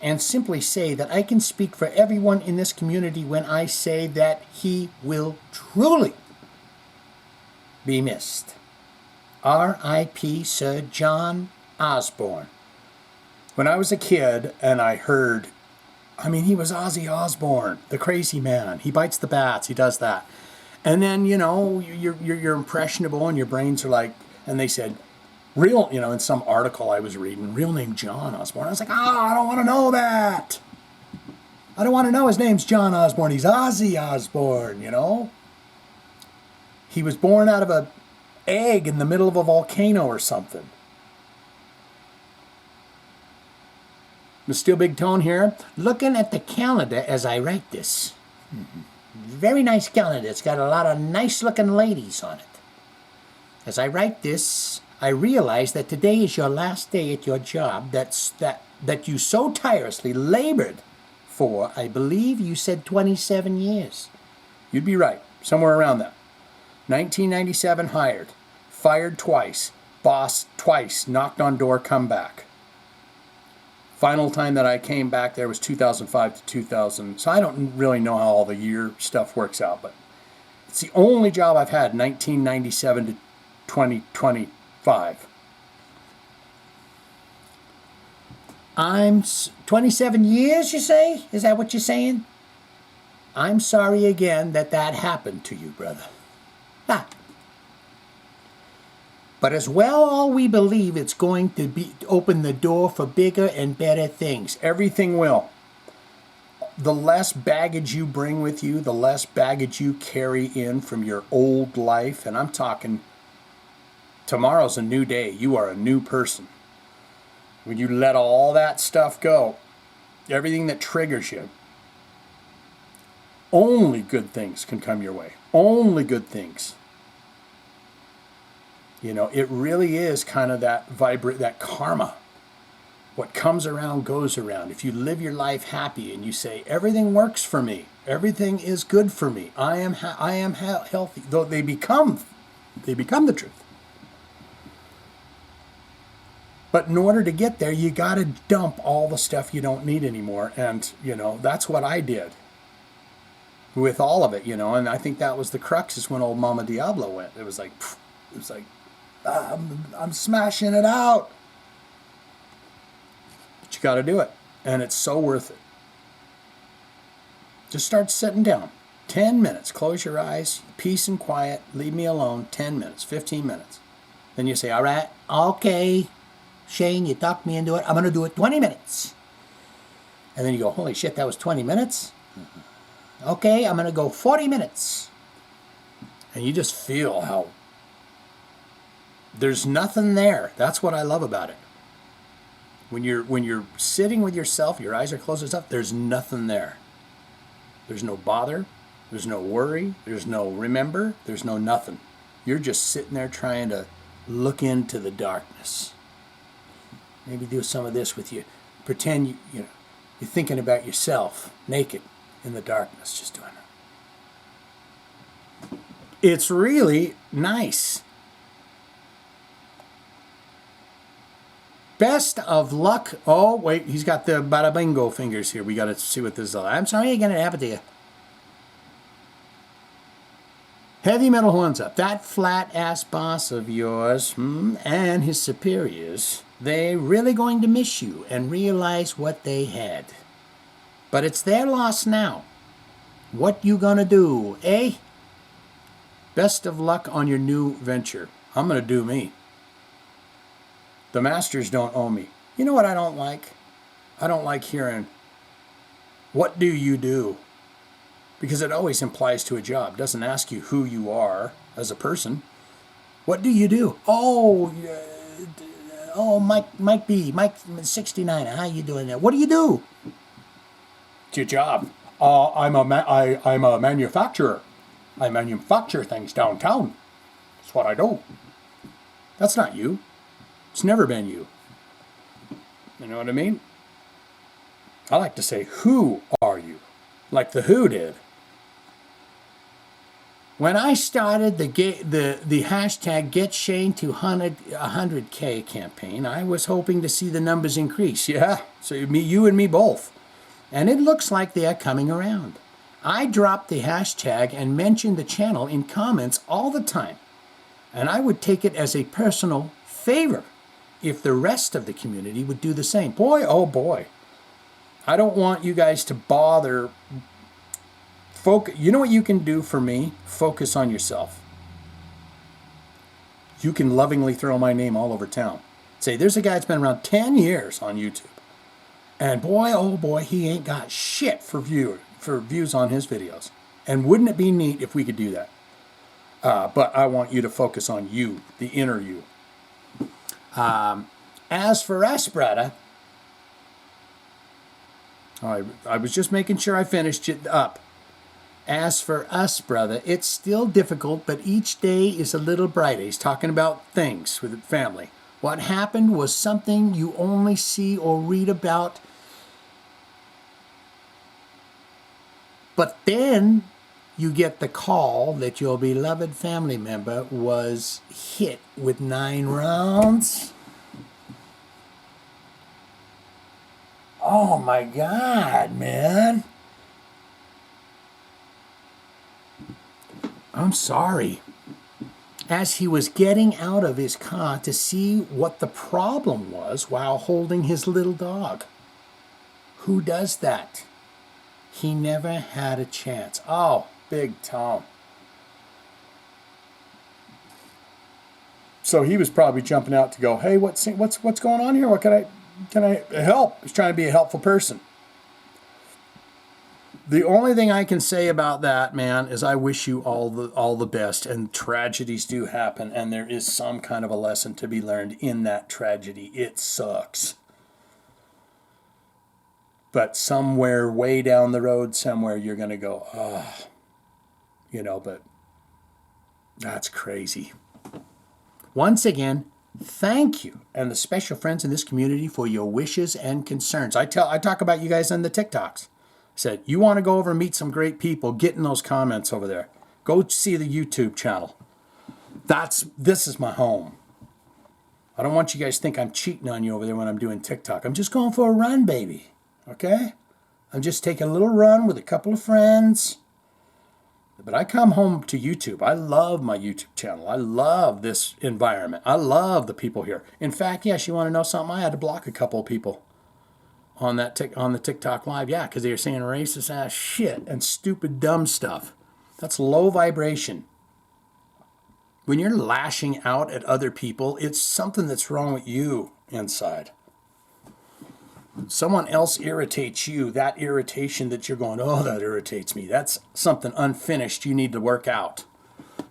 and simply say that I can speak for everyone in this community when I say that he will truly be missed. R.I.P. Sir John Osbourne. When I was a kid and I heard, he was Ozzy Osbourne, the crazy man. He bites the bats, he does that. And then, you're impressionable and your brains are like, and they said, in some article I was reading, real name John Osbourne. I was like, I don't want to know that. I don't want to know his name's John Osbourne. He's Ozzy Osbourne, He was born out of an egg in the middle of a volcano or something. There's still Big Tone here. Looking at the calendar as I write this. Very nice calendar. It's got a lot of nice-looking ladies on it. As I write this, I realize that today is your last day at your job that you so tirelessly labored for. I believe you said 27 years. You'd be right. Somewhere around that. 1997 hired. Fired twice. Boss twice. Knocked on door, come back. Final time that I came back there was 2005 to 2000. So I don't really know how all the year stuff works out, but it's the only job I've had, 1997 to 2025. I'm 27 years, you say? Is that what you're saying? I'm sorry again that happened to you, brother. But as well, all we believe it's going to open the door for bigger and better things. Everything will. The less baggage you bring with you, the less baggage you carry in from your old life. And I'm talking, tomorrow's a new day. You are a new person. When you let all that stuff go, everything that triggers you, only good things can come your way. Only good things. It really is kind of that karma. What comes around goes around. If you live your life happy and you say, everything works for me, everything is good for me, I am healthy, though they become the truth. But in order to get there, you got to dump all the stuff you don't need anymore. And, that's what I did with all of it, and I think that was the crux is when old Mama Diablo went. It was like, I'm smashing it out. But you got to do it. And it's so worth it. Just start sitting down. 10 minutes. Close your eyes. Peace and quiet. Leave me alone. 10 minutes. 15 minutes. Then you say, all right, okay, Shane, you talked me into it. I'm going to do it 20 minutes. And then you go, holy shit, that was 20 minutes? Okay, I'm going to go 40 minutes. And you just feel how there's nothing there. That's what I love about it. When you're sitting with yourself, your eyes are closed and stuff, there's nothing there. There's no bother. There's no worry. There's no remember. There's no nothing. You're just sitting there trying to look into the darkness. Maybe do some of this with you. Pretend you're thinking about yourself, naked, in the darkness, just doing it. It's really nice. Best of luck. Oh, wait, he's got the bada bingo fingers here. We got to see what this is. I'm sorry again, it happened to you. Heavy metal horns up. That flat-ass boss of yours and his superiors, they're really going to miss you and realize what they had. But it's their loss now. What you gonna do, eh? Best of luck on your new venture. I'm gonna do me. The masters don't owe me. You know what I don't like? I don't like hearing, what do you do? Because it always implies to a job. It doesn't ask you who you are as a person. What do you do? Oh, Mike B, Mike 69. How you doing there? What do you do? It's your job. I'm a manufacturer. I manufacture things downtown. That's what I do. That's not you. It's never been you. You know what I mean? I like to say, who are you? Like the Who did. When I started the hashtag Get Shane to 100K campaign, I was hoping to see the numbers increase. Yeah, so you and me both. And it looks like they are coming around. I dropped the hashtag and mentioned the channel in comments all the time. And I would take it as a personal favor if the rest of the community would do the same. Boy, oh boy. I don't want you guys to bother. You know what you can do for me? Focus on yourself. You can lovingly throw my name all over town. Say, there's a guy that's been around 10 years on YouTube. And boy, oh boy, he ain't got shit for views on his videos. And wouldn't it be neat if we could do that? But I want you to focus on you, the inner you. As for us, brother, I was just making sure I finished it up. As for us, brother, it's still difficult, but each day is a little brighter. He's talking about things with the family. What happened was something you only see or read about. But then you get the call that your beloved family member was hit with 9 rounds. Oh my God, man. I'm sorry. As he was getting out of his car to see what the problem was while holding his little dog. Who does that? He never had a chance. Oh, Big Tom. So he was probably jumping out to go, hey, what's going on here? What can I help? He's trying to be a helpful person. The only thing I can say about that, man, is I wish you all the best. And tragedies do happen, and there is some kind of a lesson to be learned in that tragedy. It sucks. But somewhere way down the road, somewhere you're going to go, oh, but that's crazy. Once again, Thank you and the special friends in this community for your wishes and concerns. I talk about you guys on the TikToks. I said, you want to go over and meet some great people, get in those comments over there. Go see the YouTube channel. This is my home. I don't want you guys to think I'm cheating on you over there when I'm doing TikTok. I'm just going for a run, baby. Okay? I'm just taking a little run with a couple of friends. But I come home to YouTube. I love my YouTube channel. I love this environment. I love the people here. In fact, yes, you want to know something? I had to block a couple of people on the TikTok live. Yeah, because they were saying racist ass shit and stupid dumb stuff. That's low vibration. When you're lashing out at other people, it's something that's wrong with you inside. Someone else irritates you, that irritation that you're going, oh, that irritates me. That's something unfinished you need to work out.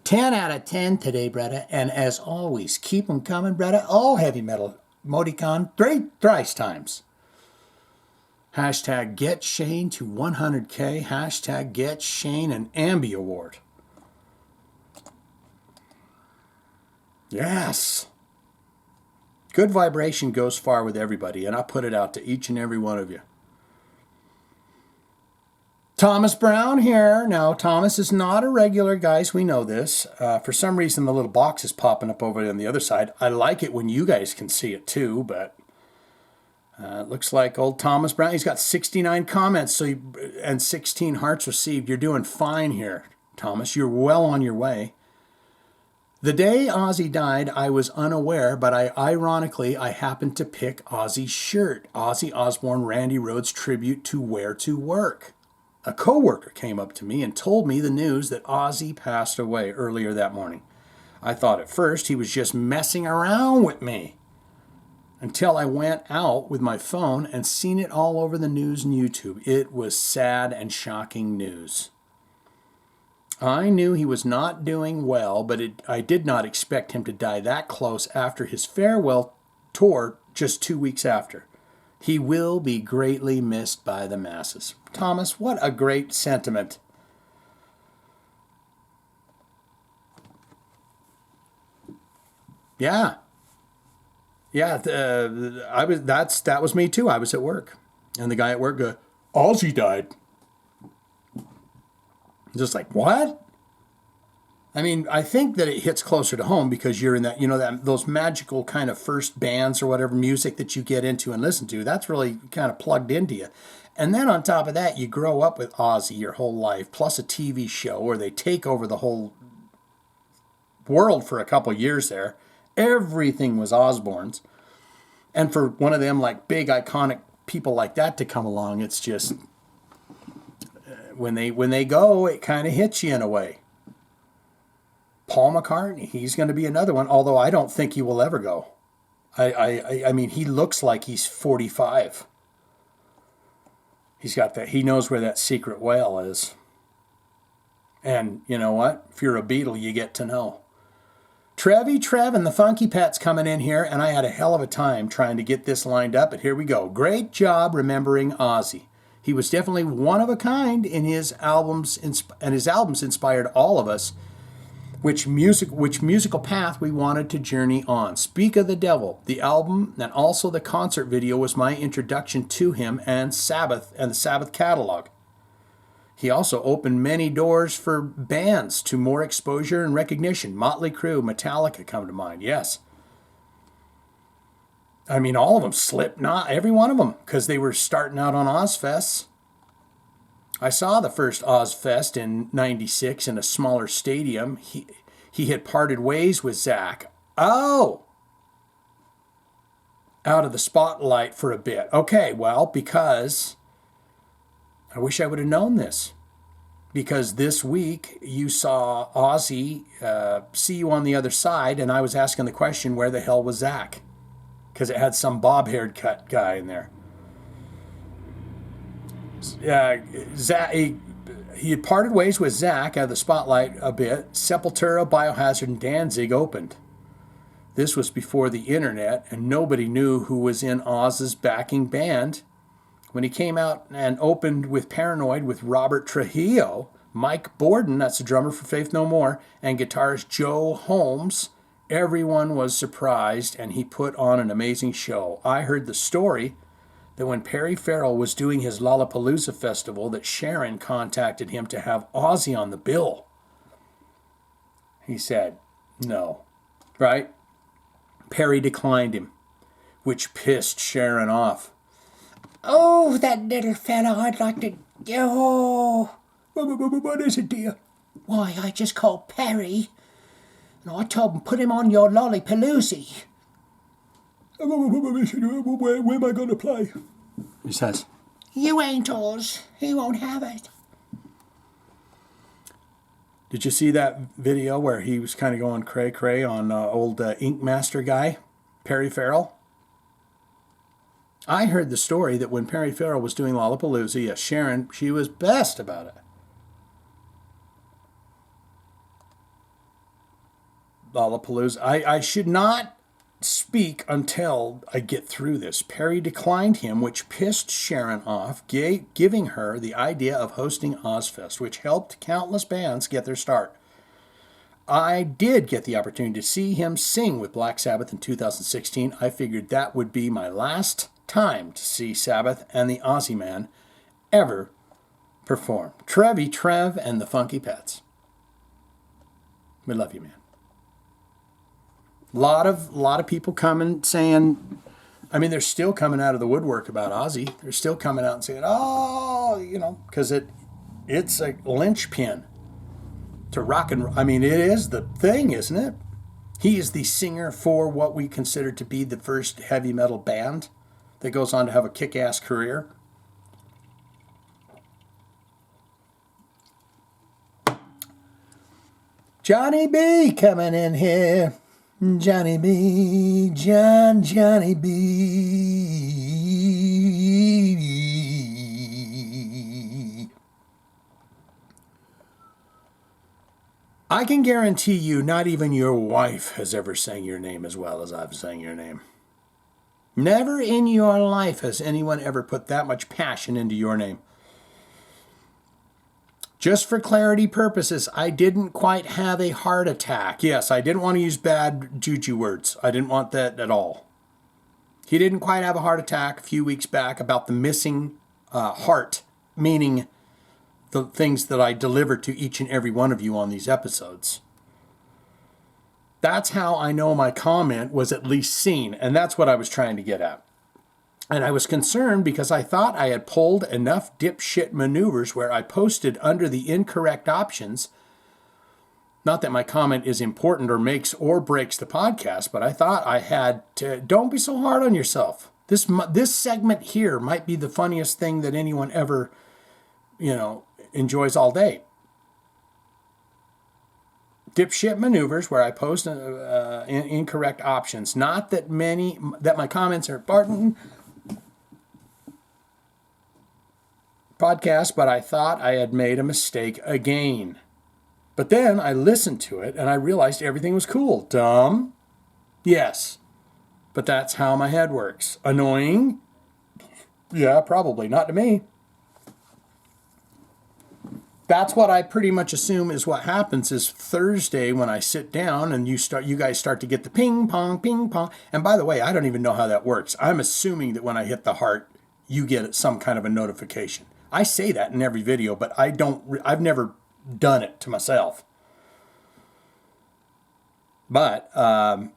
10 out of 10 today, Bretta. And as always, keep them coming, Bretta. Oh, heavy metal emoticon, thrice times. Hashtag get Shane to 100K. Hashtag get Shane an Ambi Award. Yes. Good vibration goes far with everybody, and I put it out to each and every one of you. Thomas Brown here. Now, Thomas is not a regular, guys. We know this. For some reason, the little box is popping up over on the other side. I like it when you guys can see it too, but it looks like old Thomas Brown. He's got 69 comments and 16 hearts received. You're doing fine here, Thomas. You're well on your way. The day Ozzy died, I was unaware, but ironically, I happened to pick Ozzy's shirt. Ozzy Osbourne, Randy Rhoads tribute to Wear to Work. A coworker came up to me and told me the news that Ozzy passed away earlier that morning. I thought at first he was just messing around with me until I went out with my phone and seen it all over the news and YouTube. It was sad and shocking news. I knew he was not doing well, but I did not expect him to die that close after his farewell tour just 2 weeks after. He will be greatly missed by the masses. Thomas, what a great sentiment. Yeah. Yeah, that was me too. I was at work. And the guy at work goes, Ozzy died. Just like, what? I mean, I think that it hits closer to home because you're in that, those magical kind of first bands or whatever music that you get into and listen to. That's really kind of plugged into you. And then on top of that, you grow up with Ozzy your whole life, plus a TV show where they take over the whole world for a couple years there. Everything was Osbourne's. And for one of them, like big iconic people like that to come along, it's just... When they go, it kind of hits you in a way. Paul McCartney, he's going to be another one, although I don't think he will ever go. I mean, he looks like he's 45. He's got that. He knows where that secret whale is. And you know what? If you're a Beatle, you get to know. Trev and the Funky Pet's coming in here, and I had a hell of a time trying to get this lined up, but here we go. Great job remembering Ozzy. He was definitely one of a kind in his albums, and his albums inspired all of us, which musical path we wanted to journey on. Speak of the Devil, the album, and also the concert video was my introduction to him and Sabbath and the Sabbath catalog. He also opened many doors for bands to more exposure and recognition. Motley Crue, Metallica come to mind, yes. I mean, all of them, Slipknot, every one of them, because they were starting out on Ozfests. I saw the first Ozfest in '96 in a smaller stadium. He had parted ways with Zach. Oh! Out of the spotlight for a bit. Okay, well, because... I wish I would have known this. Because this week you saw Ozzy, See You on the Other Side, and I was asking the question, where the hell was Zach? Because it had some bob-haired cut guy in there. Zach, he had parted ways with Zach out of the spotlight a bit. Sepultura, Biohazard, and Danzig opened. This was before the internet, and nobody knew who was in Oz's backing band. When he came out and opened with Paranoid with Robert Trujillo, Mike Borden, that's the drummer for Faith No More, and guitarist Joe Holmes, Everyone was surprised, and he put on an amazing show. I heard the story that when Perry Farrell was doing his Lollapalooza festival, that Sharon contacted him to have Ozzy on the bill. He said, no, right? Perry declined him, which pissed Sharon off. Oh, that little fella, I'd like to... Oh. What is it, dear? Why, I just called Perry, and I told him put him on your Lollapalooza. Where am I going to play? He says. You ain't Oz. He won't have it. Did you see that video where he was kind of going cray-cray on old Ink Master guy, Perry Farrell? I heard the story that when Perry Farrell was doing Lollapalooza, yes, Sharon, she was best about it. Lollapalooza. I should not speak until I get through this. Perry declined him, which pissed Sharon off, giving her the idea of hosting Ozfest, which helped countless bands get their start. I did get the opportunity to see him sing with Black Sabbath in 2016. I figured that would be my last time to see Sabbath and the Ozzy Man ever perform. Trev and the Funky Pets. We love you, man. A lot of people coming saying, I mean, they're still coming out of the woodwork about Ozzy. They're still coming out and saying, oh, you know, because it's a linchpin to rock and roll. I mean, it is the thing, isn't it? He is the singer for what we consider to be the first heavy metal band that goes on to have a kick-ass career. Johnny B coming in here. Johnny B, Johnny B. I can guarantee you not even your wife has ever sang your name as well as I've sang your name. Never in your life has anyone ever put that much passion into your name. Just for clarity purposes, I didn't quite have a heart attack. Yes, I didn't want to use bad juju words. I didn't want that at all. He didn't quite have a heart attack a few weeks back about the missing heart, meaning the things that I delivered to each and every one of you on these episodes. That's how I know my comment was at least seen, and that's what I was trying to get at. And I was concerned because I thought I had pulled enough dipshit maneuvers where I posted under the incorrect options. Not that my comment is important or makes or breaks the podcast, but I thought I had to. Don't be so hard on yourself. This segment here might be the funniest thing that anyone ever, enjoys all day. Dipshit maneuvers where I post incorrect options. Not that my comments are important. Podcast, but I thought I had made a mistake again. But then I listened to it and I realized everything was cool. Dumb? Yes. But that's how my head works. Annoying? Yeah, probably. Not to me. That's what I pretty much assume is what happens is Thursday when I sit down and you guys start to get the ping pong. And by the way, I don't even know how that works. I'm assuming that when I hit the heart, you get some kind of a notification. I say that in every video, but I've never done it to myself. But I'm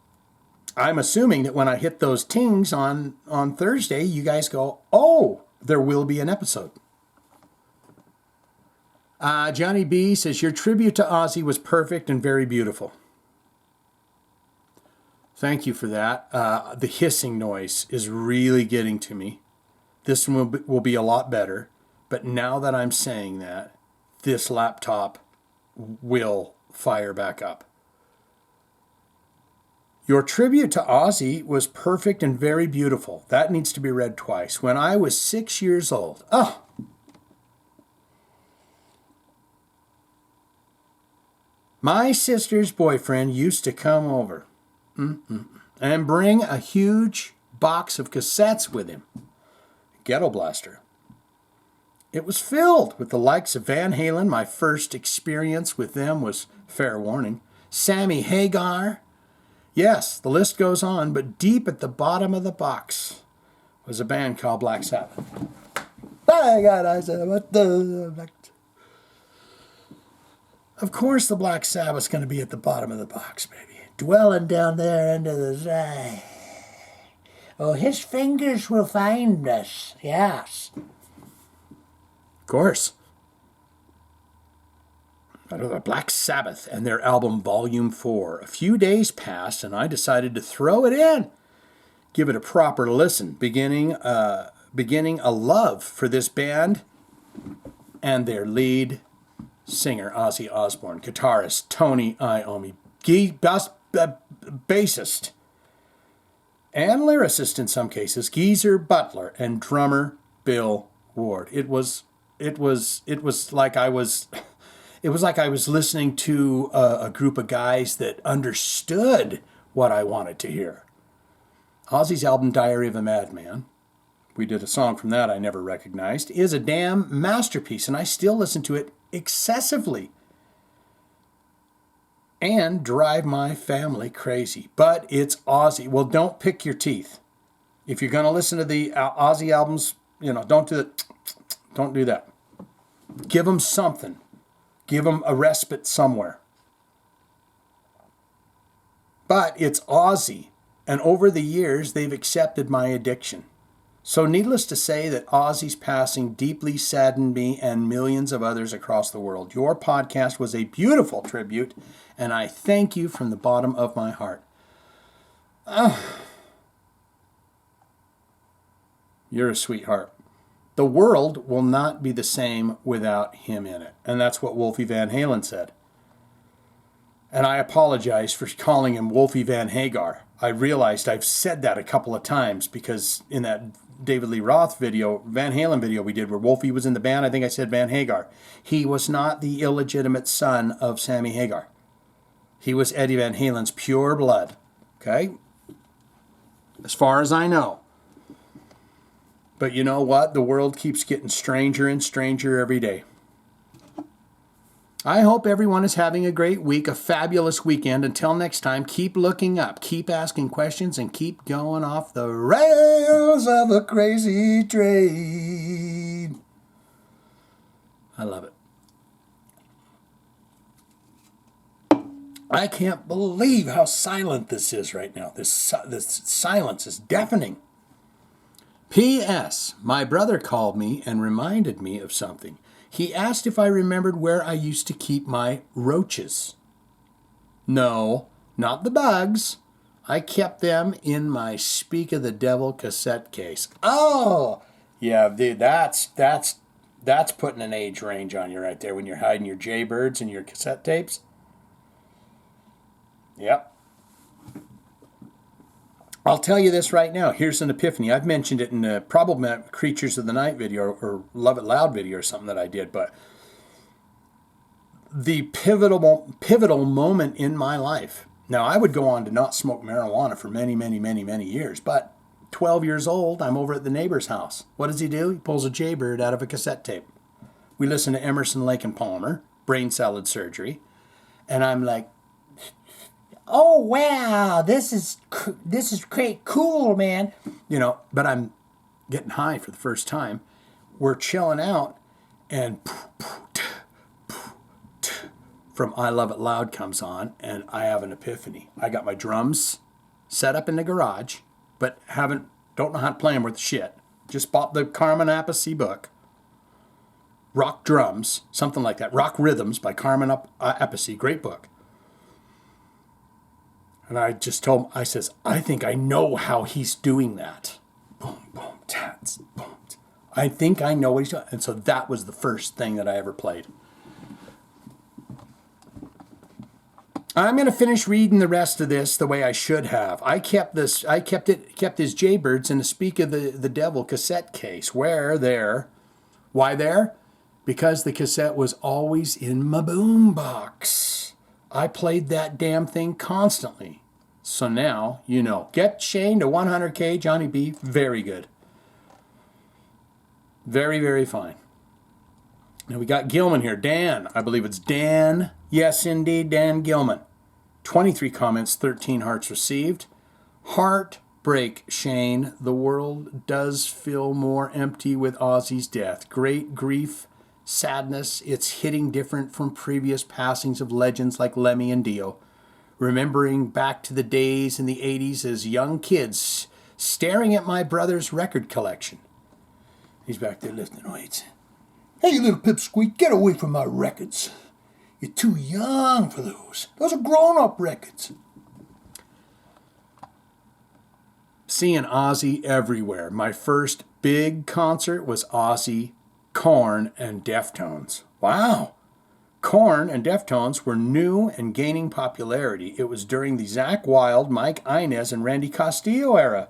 assuming that when I hit those tings on Thursday, you guys go, oh, there will be an episode. Johnny B says, your tribute to Ozzy was perfect and very beautiful. Thank you for that. The hissing noise is really getting to me. This one will be a lot better. But now that I'm saying that, this laptop will fire back up. Your tribute to Ozzy was perfect and very beautiful. That needs to be read twice. When I was 6 years old. Oh. My sister's boyfriend used to come over and bring a huge box of cassettes with him. Ghetto Blaster. It was filled with the likes of Van Halen. My first experience with them was, fair warning, Sammy Hagar, Yes, the list goes on, but deep at the bottom of the box was a band called Black Sabbath. By God, I said, what the... Of course the Black Sabbath's going to be at the bottom of the box, baby. Dwelling down there under the sky. Oh, his fingers will find us, yes. Of course. The Black Sabbath and their album Volume 4. A few days passed and I decided to throw it in. Give it a proper listen, beginning a love for this band and their lead singer, Ozzy Osbourne, guitarist, Tony Iommi, bassist, and lyricist in some cases, Geezer Butler, and drummer Bill Ward. It was like I was listening to a group of guys that understood what I wanted to hear. Ozzy's album Diary of a Madman, we did a song from that I never recognized, is a damn masterpiece, and I still listen to it excessively and drive my family crazy. But it's Ozzy. Well, don't pick your teeth. If you're going to listen to the Ozzy albums, don't do that. Give them something. Give them a respite somewhere. But it's Ozzy. And over the years, they've accepted my addiction. So needless to say that Ozzy's passing deeply saddened me and millions of others across the world. Your podcast was a beautiful tribute, and I thank you from the bottom of my heart. You're a sweetheart. The world will not be the same without him in it. And that's what Wolfie Van Halen said. And I apologize for calling him Wolfie Van Hagar. I realized I've said that a couple of times because in that David Lee Roth video, Van Halen video we did where Wolfie was in the band, I think I said Van Hagar. He was not the illegitimate son of Sammy Hagar. He was Eddie Van Halen's pure blood. Okay? As far as I know. But you know what? The world keeps getting stranger and stranger every day. I hope everyone is having a great week, a fabulous weekend. Until next time, keep looking up, keep asking questions, and keep going off the rails of a crazy train. I love it. I can't believe how silent this is right now. This silence is deafening. P.S. My brother called me and reminded me of something. He asked if I remembered where I used to keep my roaches. No, not the bugs. I kept them in my Speak of the Devil cassette case. Oh, yeah, dude, that's putting an age range on you right there when you're hiding your jaybirds and your cassette tapes. Yep. I'll tell you this right now. Here's an epiphany. I've mentioned it in the probably Creatures of the Night video or Love It Loud video or something that I did, but the pivotal moment in my life. Now, I would go on to not smoke marijuana for many, many, many, many years, but 12 years old, I'm over at the neighbor's house. What does he do? He pulls a jaybird out of a cassette tape. We listen to Emerson, Lake and Palmer, Brain Salad Surgery, and I'm like, oh, wow, this is great, cool, man. But I'm getting high for the first time. We're chilling out, and from I Love It Loud comes on, and I have an epiphany. I got my drums set up in the garage, but don't know how to play them worth shit. Just bought the Carmen Appice book. Rock Drums, something like that. Rock Rhythms by Carmen Appice, great book. And I just told him, I says, I think I know how he's doing that. Boom, boom, tats, boom. I think I know what he's doing. And so that was the first thing that I ever played. I'm going to finish reading the rest of this the way I should have. I kept his Jaybirds in the Speak of the Devil cassette case. Why there? Because the cassette was always in my boombox. I played that damn thing constantly. So now, you know. Get Shane to 100K, Johnny B. Very good. Very, very fine. Now we got Gilman here. Dan. I believe it's Dan. Yes, indeed, Dan Gilman. 23 comments, 13 hearts received. Heartbreak, Shane. The world does feel more empty with Ozzy's death. Great grief, sadness. It's hitting different from previous passings of legends like Lemmy and Dio. Remembering back to the days in the 80s as young kids staring at my brother's record collection. He's back there lifting weights. Hey, you little pipsqueak, get away from my records. You're too young for those. Those are grown-up records. Seeing Ozzy everywhere. My first big concert was Ozzy, Korn, and Deftones. Wow. Korn and Deftones were new and gaining popularity. It was during the Zakk Wylde, Mike Inez, and Randy Castillo era,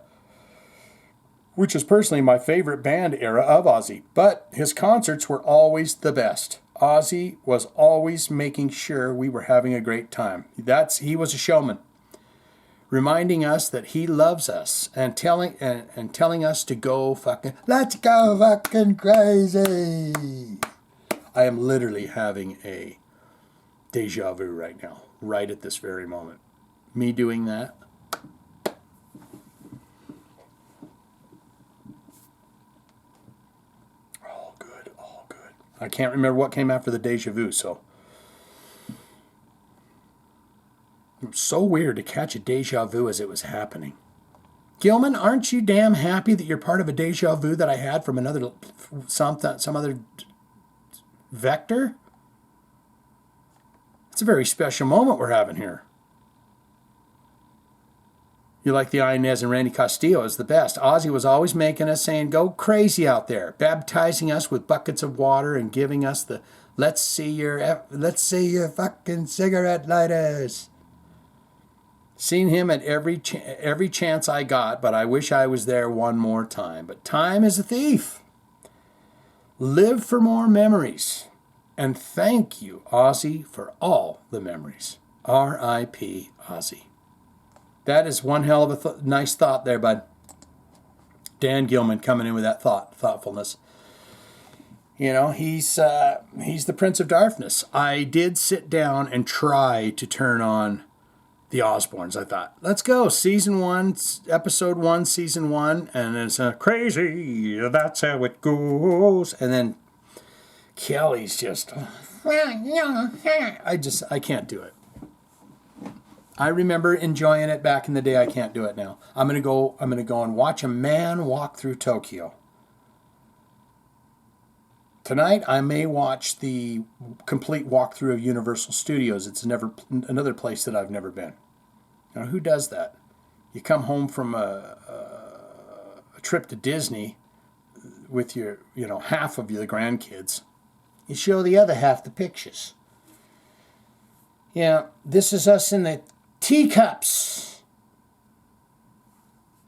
which is personally my favorite band era of Ozzy. But his concerts were always the best. Ozzy was always making sure we were having a great time. He was a showman, reminding us that he loves us and telling us to go let's go fucking crazy. I am literally having a deja vu right now, right at this very moment. Me doing that. All good. I can't remember what came after the deja vu, so. It was so weird to catch a deja vu as it was happening. Gilman, aren't you damn happy that you're part of a deja vu that I had from some other vector? It's a very special moment we're having here. You like the Inez and Randy Castillo is the best. Ozzy was always making us saying, go crazy out there, baptizing us with buckets of water and giving us the, let's see your fucking cigarette lighters. Seen him at every chance I got, but I wish I was there one more time. But time is a thief. Live for more memories. And thank you, Ozzy, for all the memories. R.I.P. Ozzy. That is one hell of a nice thought there, bud. Dan Gilman coming in with that thoughtfulness. You know, he's the Prince of Darkness. I did sit down and try to turn on the Osbournes. I thought, let's go, season 1, episode 1, season 1, and it's crazy, that's how it goes. And then Kelly's just, I can't do it. I remember enjoying it back in the day. I can't do it now. I'm gonna go and watch a man walk through Tokyo. Tonight I may watch the complete walkthrough of Universal Studios. It's another place that I've never been. Now, who does that? You come home from a trip to Disney with your, half of the grandkids. You show the other half the pictures. Yeah, this is us in the teacups.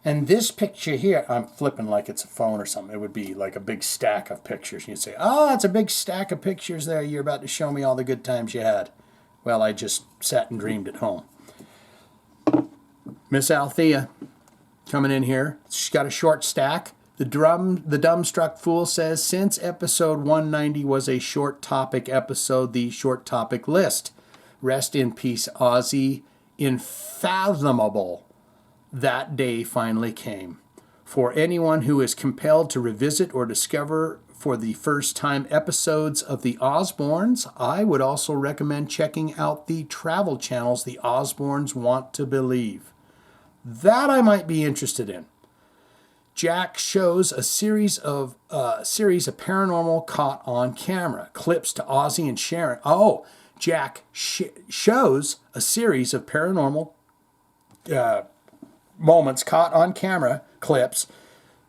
And this picture here, I'm flipping like it's a phone or something. It would be like a big stack of pictures. And you'd say, oh, it's a big stack of pictures there. You're about to show me all the good times you had. Well, I just sat and dreamed at home. Miss Althea coming in here. She's got a short stack. The Dumbstruck Fool says, since episode 190 was a short topic episode, the short topic list. Rest in peace, Ozzy. Unfathomable. That day finally came. For anyone who is compelled to revisit or discover for the first time episodes of the Osbournes, I would also recommend checking out the travel channels the Osbournes Want to Believe. That I might be interested in. Jack shows a series of paranormal caught on camera clips to Ozzy and Sharon. Oh, Jack shows a series of paranormal moments caught on camera clips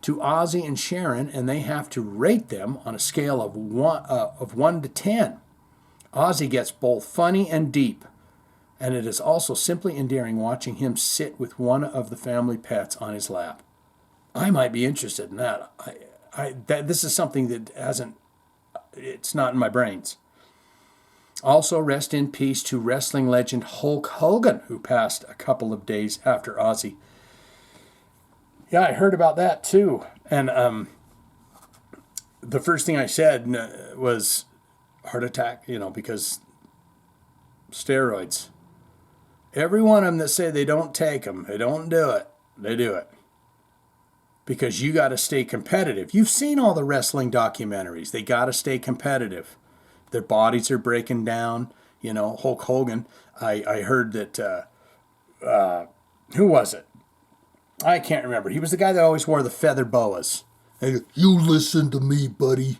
to Ozzy and Sharon, and they have to rate them on a scale of 1 to 10. Ozzy gets both funny and deep, and it is also simply endearing watching him sit with one of the family pets on his lap. I might be interested in that. This is something that it's not in my brains. Also, rest in peace to wrestling legend Hulk Hogan, who passed a couple of days after Ozzy. Yeah, I heard about that too. And the first thing I said was heart attack, because steroids. Every one of them that say they don't take them, they don't do it, they do it. Because you got to stay competitive. You've seen all the wrestling documentaries. They got to stay competitive. Their bodies are breaking down. You know, Hulk Hogan, I heard that, who was it? I can't remember. He was the guy that always wore the feather boas. Hey, you listen to me, buddy.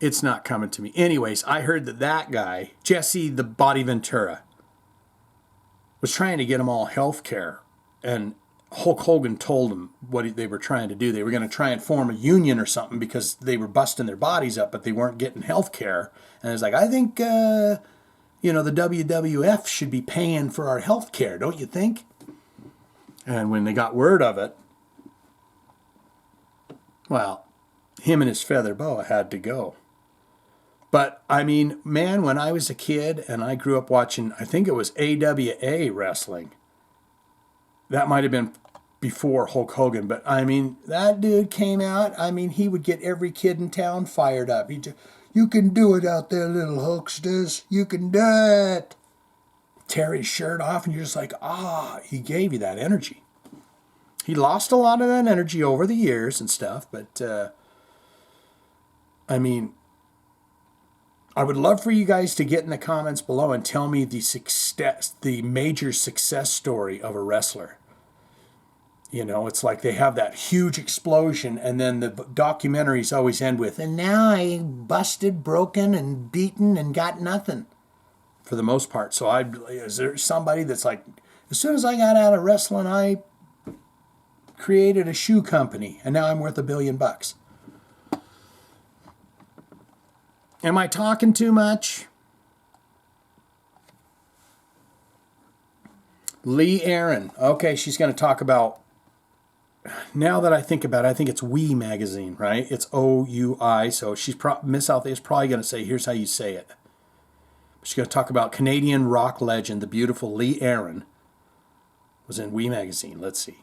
It's not coming to me. Anyways, I heard that guy, Jesse the Body Ventura, was trying to get them all health care. And Hulk Hogan told them what they were trying to do. They were going to try and form a union or something because they were busting their bodies up, but they weren't getting health care. And it's like, I think, the WWF should be paying for our health care, don't you think? And when they got word of it, well, him and his feather boa had to go. But, I mean, man, when I was a kid and I grew up watching, I think it was AWA wrestling. That might have been before Hulk Hogan, but, I mean, that dude came out. I mean, he would get every kid in town fired up. You can do it out there, little Hulksters. You can do it. Tear his shirt off, and you're just like, he gave you that energy. He lost a lot of that energy over the years and stuff, but, I mean, I would love for you guys to get in the comments below and tell me the major success story of a wrestler. You know, it's like they have that huge explosion, and then the documentaries always end with, and now I busted, broken, and beaten, and got nothing. For the most part. So is there somebody that's like, as soon as I got out of wrestling, I created a shoe company, and now I'm worth $1 billion. Am I talking too much? Lee Aaron. Okay, she's going to talk about, now that I think about it, I think it's Wii magazine, right? It's OUI. So Miss Althea is probably going to say, here's how you say it. She's going to talk about Canadian rock legend, the beautiful Lee Aaron, was in Wii magazine. Let's see.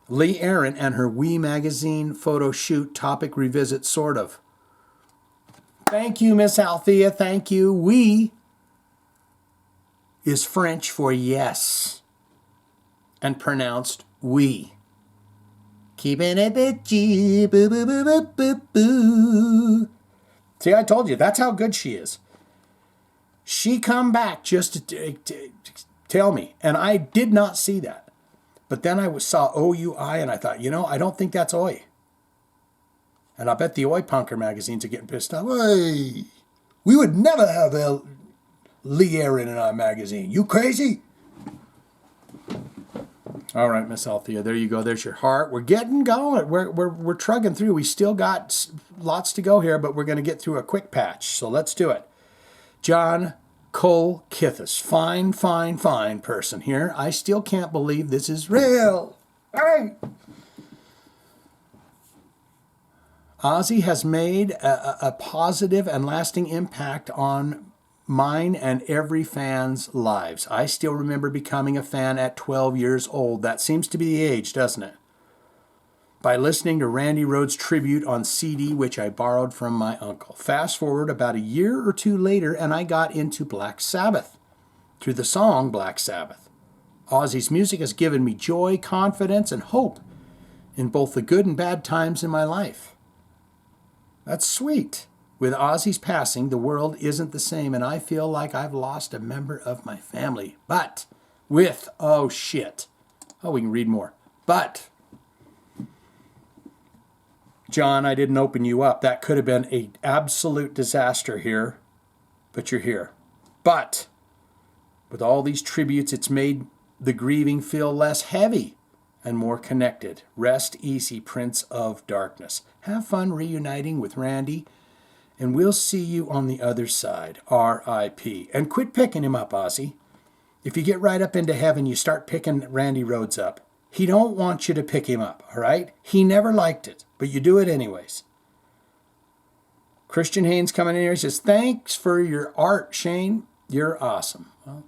Lee Aaron and her Wii magazine photo shoot topic revisit, sort of. Thank you, Miss Althea. Thank you. Wii is French for yes and pronounced we. Keeping it bitchy. Boo, boo, boo, boo, boo, boo. See, I told you, that's how good she is. She come back just to tell me, and I did not see that. But then I saw OUI, and I thought, I don't think that's Oi. And I bet the Oi Punker magazines are getting pissed off. Hey, we would never have Lee Aaron in our magazine. You crazy? All right, Miss Althea, there you go. There's your heart. We're getting going. We're trugging through. We still got lots to go here, but we're going to get through a quick patch. So let's do it. John Cole Kithis. Fine person here. I still can't believe this is real. Hey! Ozzy has made a positive and lasting impact on mine and every fan's lives. I still remember becoming a fan at 12 years old. That seems to be the age, doesn't it? By listening to Randy Rhoads' tribute on CD, which I borrowed from my uncle. Fast forward about a year or two later, and I got into Black Sabbath through the song Black Sabbath. Ozzy's music has given me joy, confidence, and hope in both the good and bad times in my life. That's sweet. With Ozzy's passing, the world isn't the same, and I feel like I've lost a member of my family. But with, we can read more. But John, I didn't open you up. That could have been an absolute disaster here, but you're here. But with all these tributes, it's made the grieving feel less heavy and more connected. Rest easy, Prince of Darkness. Have fun reuniting with Randy, and we'll see you on the other side. R.I.P. And quit picking him up, Ozzy. If you get right up into heaven, you start picking Randy Rhoads up. He don't want you to pick him up, all right? He never liked it, but you do it anyways. Christian Haynes coming in here, he says, thanks for your art, Shane. You're awesome. Well,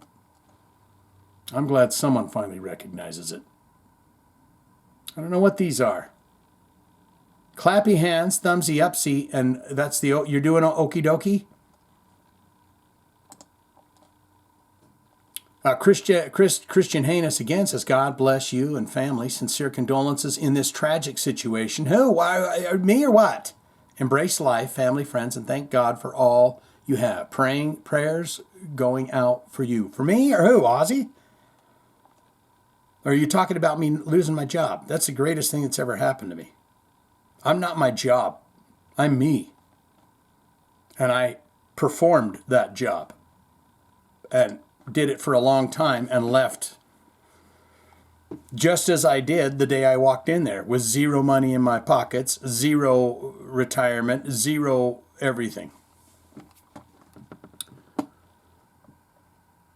I'm glad someone finally recognizes it. I don't know what these are. Clappy hands, thumbsy upsy, and that's you're doing an okie dokie? Christian Haynes again says, God bless you and family. Sincere condolences in this tragic situation. Who? Why, me or what? Embrace life, family, friends, and thank God for all you have. Prayers going out for you. For me or who, Ozzy? Or are you talking about me losing my job? That's the greatest thing that's ever happened to me. I'm not my job. I'm me. And I performed that job. And did it for a long time and left just as I did the day I walked in there, with zero money in my pockets, zero retirement, zero everything.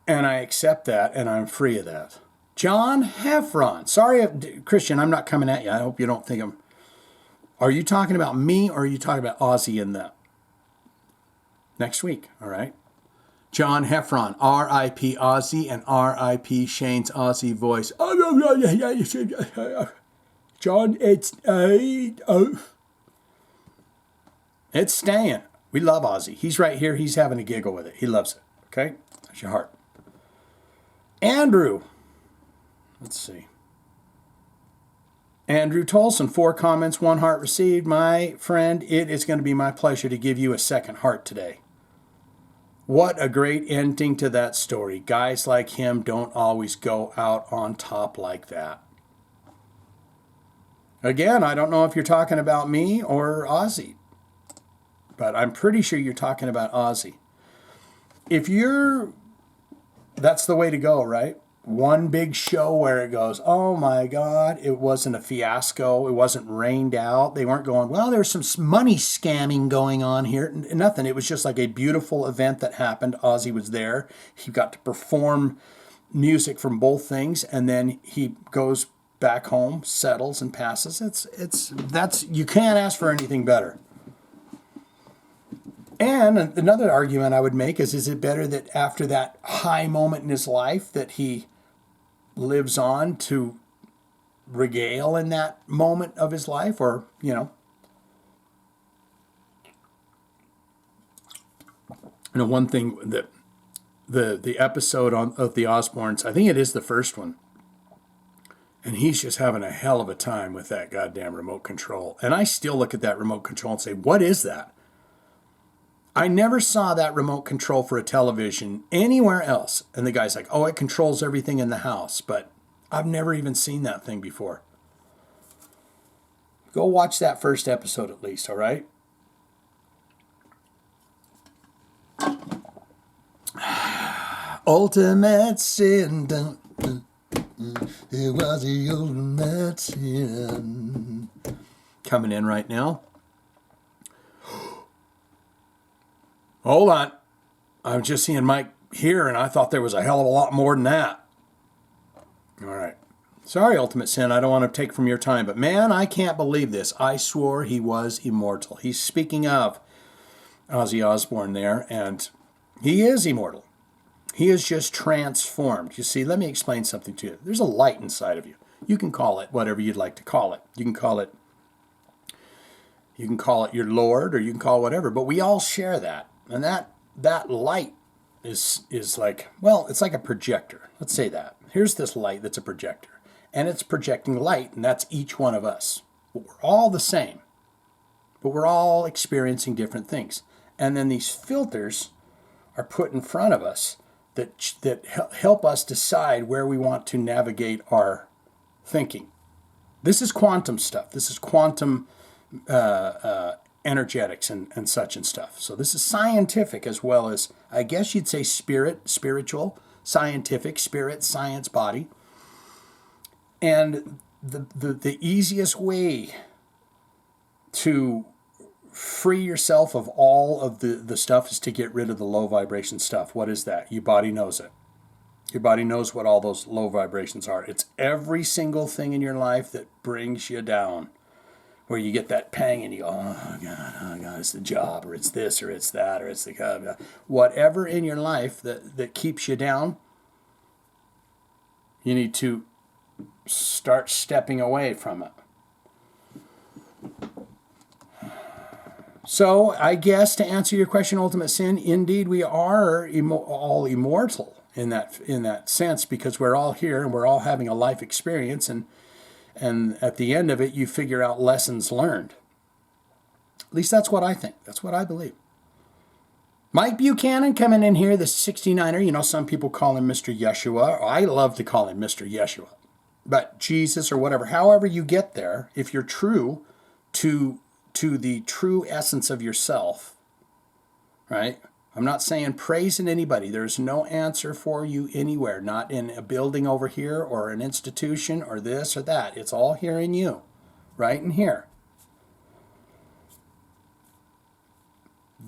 And I accept that, and I'm free of that. John Heffron. Sorry, Christian, I'm not coming at you. I hope you don't think I'm... Are you talking about me, or are you talking about Ozzy in that? Next week, all right? John Heffron, R.I.P. Ozzy, and R.I.P. Shane's Ozzy voice. John, it's staying. We love Ozzy. He's right here. He's having a giggle with it. He loves it. Okay? That's your heart. Andrew. Let's see. Andrew Tolson, 4 comments, 1 heart received. My friend, it is going to be my pleasure to give you a second heart today. What a great ending to that story. Guys like him don't always go out on top like that. Again, I don't know if you're talking about me or Ozzy, but I'm pretty sure you're talking about Ozzy. That's the way to go, right? One big show where it goes, oh my God, it wasn't a fiasco. It wasn't rained out. They weren't going, well, there's some money scamming going on here. Nothing. It was just like a beautiful event that happened. Ozzy was there. He got to perform music from both things. And then he goes back home, settles and passes. You can't ask for anything better. And another argument I would make is it better that after that high moment in his life that he lives on to regale in that moment of his life? Or, one thing that the episode of the Osbournes, I think it is the first one, and he's just having a hell of a time with that goddamn remote control. And I still look at that remote control and say, what is that? I never saw that remote control for a television anywhere else. And the guy's like, oh, it controls everything in the house. But I've never even seen that thing before. Go watch that first episode at least, all right? Ultimate sin. It was the ultimate sin. Coming in right now. Hold on. I'm just seeing Mike here, and I thought there was a hell of a lot more than that. All right. Sorry, Ultimate Sin. I don't want to take from your time, but man, I can't believe this. I swore he was immortal. He's speaking of Ozzy Osbourne there, and he is immortal. He is just transformed. You see, let me explain something to you. There's a light inside of you. You can call it whatever you'd like to call it. You can call it your Lord, or you can call it whatever, but we all share that. And that light is like, well, it's like a projector. Let's say that. Here's this light that's a projector. And it's projecting light, and that's each one of us. But we're all the same. But we're all experiencing different things. And then these filters are put in front of us that help us decide where we want to navigate our thinking. This is quantum stuff. This is quantum energetics and such and stuff. So this is scientific as well as, I guess you'd say spiritual, scientific, spirit, science, body. And the easiest way to free yourself of all of the stuff is to get rid of the low vibration stuff. What is that? Your body knows it. Your body knows what all those low vibrations are. It's every single thing in your life that brings you down, where you get that pang and you go, oh God, it's the job, or it's this, or it's that, or it's the whatever in your life that keeps you down. You need to start stepping away from it. So I guess to answer your question, Ultimate Sin, indeed we are all immortal in that sense, because we're all here and we're all having a life experience, and at the end of it, you figure out lessons learned. At least that's what I think. That's what I believe. Mike Buchanan coming in here, the 69er. You know, some people call him Mr. Yeshua. I love to call him Mr. Yeshua. But Jesus or whatever, however you get there, if you're true to the true essence of yourself, right? I'm not saying praising anybody. There's no answer for you anywhere, not in a building over here or an institution or this or that. It's all here in you, right in here.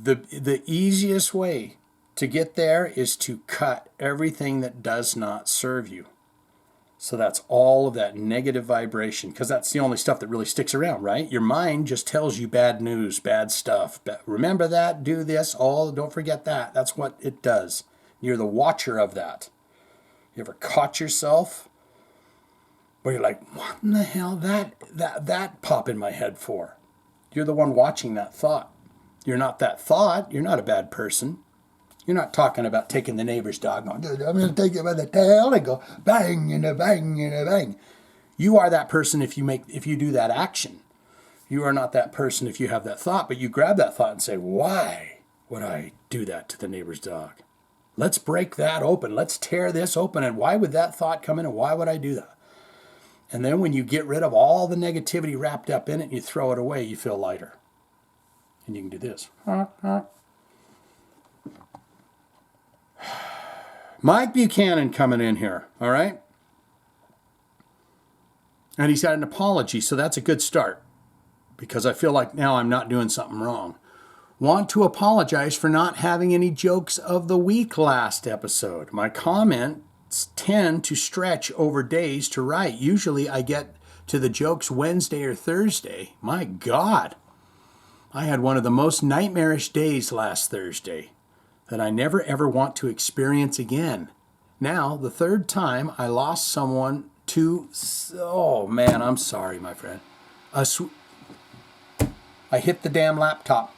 The easiest way to get there is to cut everything that does not serve you. So that's all of that negative vibration, because that's the only stuff that really sticks around, right? Your mind just tells you bad news, bad stuff. Remember that, do this, don't forget that. That's what it does. You're the watcher of that. You ever caught yourself where you're like, what in the hell that pop in my head for? You're the one watching that thought. You're not that thought. You're not a bad person. You're not talking about taking the neighbor's dog and going, I'm going to take it by the tail and go bang and a bang and a bang. You are that person if you do that action. You are not that person if you have that thought, but you grab that thought and say, why would I do that to the neighbor's dog? Let's break that open. Let's tear this open. And why would that thought come in, and why would I do that? And then when you get rid of all the negativity wrapped up in it and you throw it away, you feel lighter. And you can do this. Mike Buchanan coming in here, all right? And he's got an apology, so that's a good start, because I feel like now I'm not doing something wrong. Want to apologize for not having any jokes of the week last episode. My comments tend to stretch over days to write. Usually I get to the jokes Wednesday or Thursday. My God, I had one of the most nightmarish days last Thursday that I never ever want to experience again. Now, the third time I lost someone to, oh man, I'm sorry, my friend. I hit the damn laptop.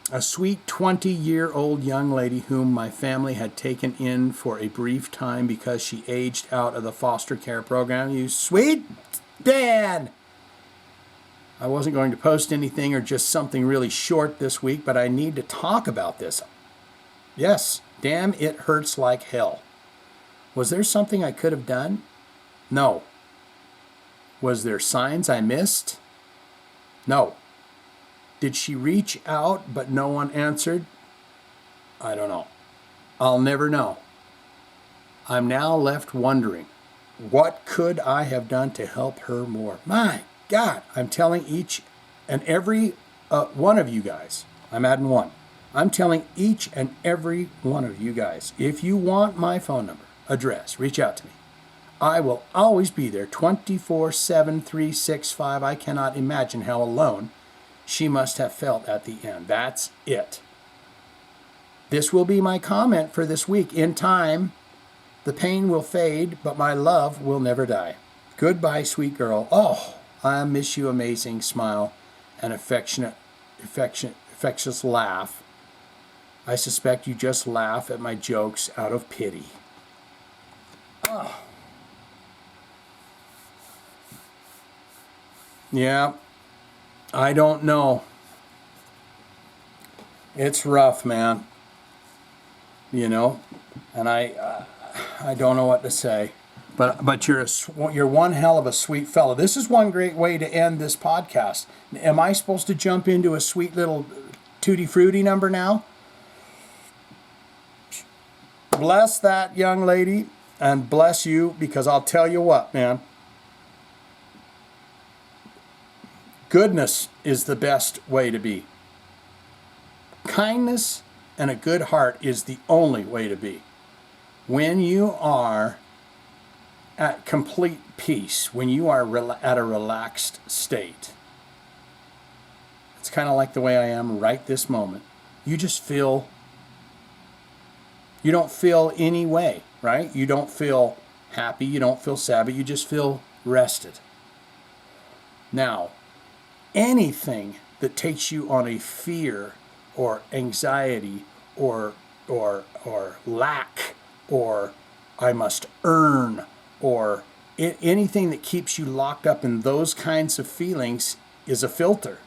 A sweet 20-year-old young lady whom my family had taken in for a brief time because she aged out of the foster care program. You sweet Dan! I wasn't going to post anything or just something really short this week, but I need to talk about this. Yes, damn, it hurts like hell. Was there something I could have done? No. Was there signs I missed? No. Did she reach out but no one answered? I don't know. I'll never know. I'm now left wondering, what could I have done to help her more? My God, I'm telling each and every one of you guys, I'm adding one. I'm telling each and every one of you guys, if you want my phone number, address, reach out to me. I will always be there 24/7, 365. I cannot imagine how alone she must have felt at the end. That's it. This will be my comment for this week. In time, the pain will fade, but my love will never die. Goodbye, sweet girl. Oh, I miss you, amazing smile and infectious laugh. I suspect you just laugh at my jokes out of pity. Oh. Yeah, I don't know. It's rough, man. You know, and I don't know what to say. But you're one hell of a sweet fellow. This is one great way to end this podcast. Am I supposed to jump into a sweet little tutti frutti number now? Bless that young lady and bless you, because I'll tell you what, man. Goodness is the best way to be. Kindness and a good heart is the only way to be. When you are at complete peace, when you are at a relaxed state, it's kind of like the way I am right this moment. You just feel, you don't feel any way, right? You don't feel happy, you don't feel sad, but you just feel rested. Now, anything that takes you on a fear or anxiety or lack or I must earn or anything that keeps you locked up in those kinds of feelings is a filter.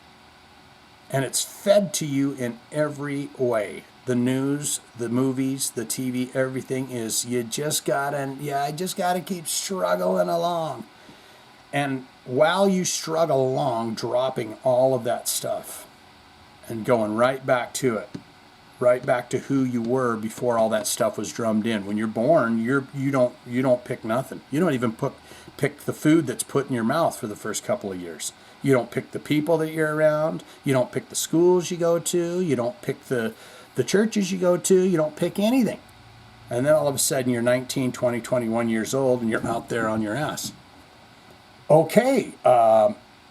And it's fed to you in every way. The news, the movies, the TV, everything is I just gotta keep struggling along. And while you struggle along, dropping all of that stuff and going right back to it, right back to who you were before all that stuff was drummed in. When you're born, you don't pick nothing. You don't even pick the food that's put in your mouth for the first couple of years. You don't pick the people that you're around. You don't pick the schools you go to. You don't pick the churches you go to. You don't pick anything. And then all of a sudden you're 19, 20, 21 years old and you're out there on your ass. Okay,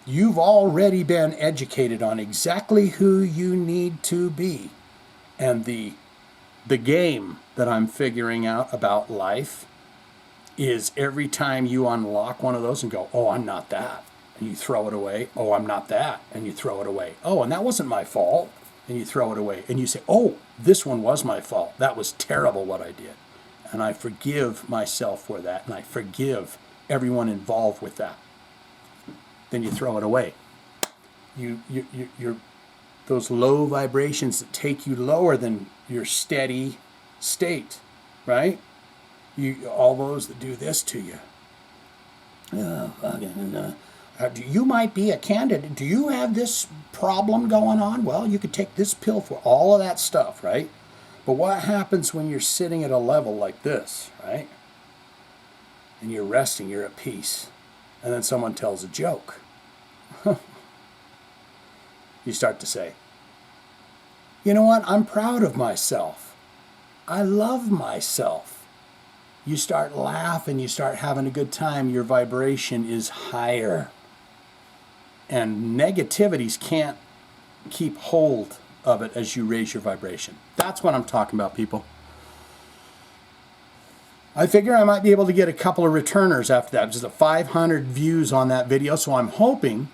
you've already been educated on exactly who you need to be. And the game that I'm figuring out about life is every time you unlock one of those and go, oh, I'm not that. And you throw it away. Oh, I'm not that. And you throw it away. Oh, and that wasn't my fault. And you throw it away. And you say, oh, this one was my fault. That was terrible what I did. And I forgive myself for that. And I forgive everyone involved with that. Then you throw it away. You're those low vibrations that take you lower than your steady state, right? All those that do this to you. You might be a candidate. Do you have this problem going on? Well, you could take this pill for all of that stuff, right? But what happens when you're sitting at a level like this, right? And you're resting, you're at peace. And then someone tells a joke. You start to say, you know what? I'm proud of myself. I love myself. You start laughing, you start having a good time, your vibration is higher. And negativities can't keep hold of it as you raise your vibration. That's what I'm talking about, people. I figure I might be able to get a couple of returners after that. Just 500 views on that video, so I'm hoping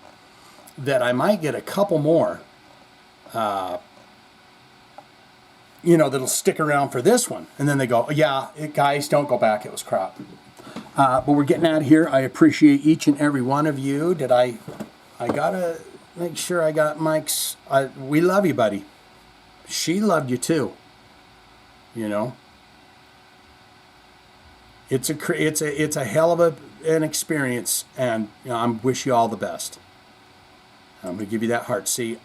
that I might get a couple more, that'll stick around for this one. And then they go, yeah, guys, don't go back. It was crap. But we're getting out of here. I appreciate each and every one of you. I gotta make sure I got Mike's. We love you, buddy. She loved you too. You know. It's a hell of an experience, and I wish you all the best. I'm going to give you that heart. See,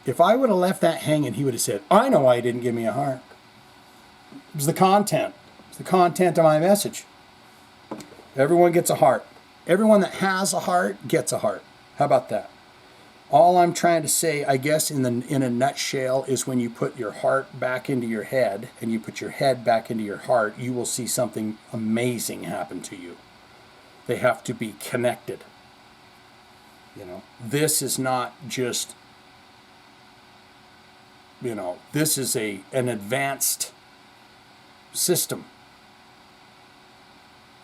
if I would have left that hanging, he would have said, I know why he didn't give me a heart. It was the content. It's the content of my message. Everyone gets a heart. Everyone that has a heart gets a heart. How about that? All I'm trying to say, I guess, in a nutshell, is when you put your heart back into your head and you put your head back into your heart, you will see something amazing happen to you. They have to be connected. This is not just, this is an advanced system.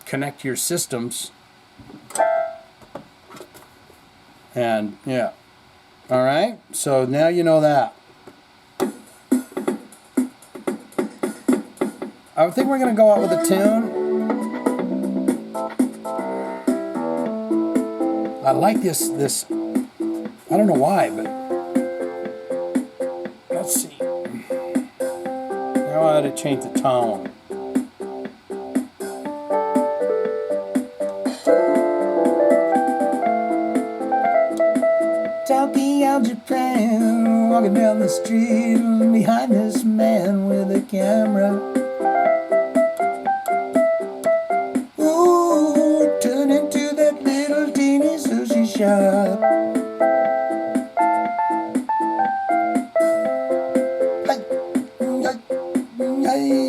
Connect your systems. And, yeah. All right? So now you know that. I think we're going to go out with a tune. I like this, I don't know why, but let's see. Now I ought to change the tone. Tokyo, Japan, walking down the street behind this man with a camera. Ooh, turn into that little teeny sushi shop.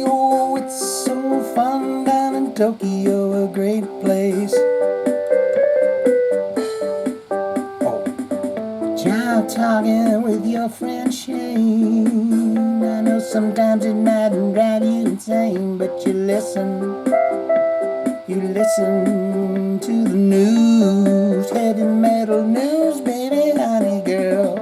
Oh, it's so fun down in Tokyo, a great place. Jive talking with your friend Shane. I know sometimes it might drive you insane, but you listen to the news, heavy metal news, baby, honey girl.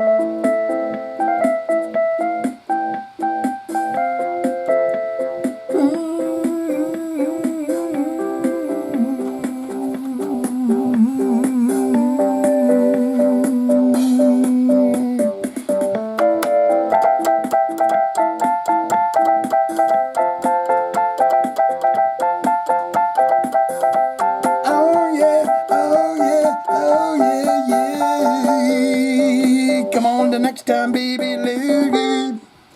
Come on the next time, baby.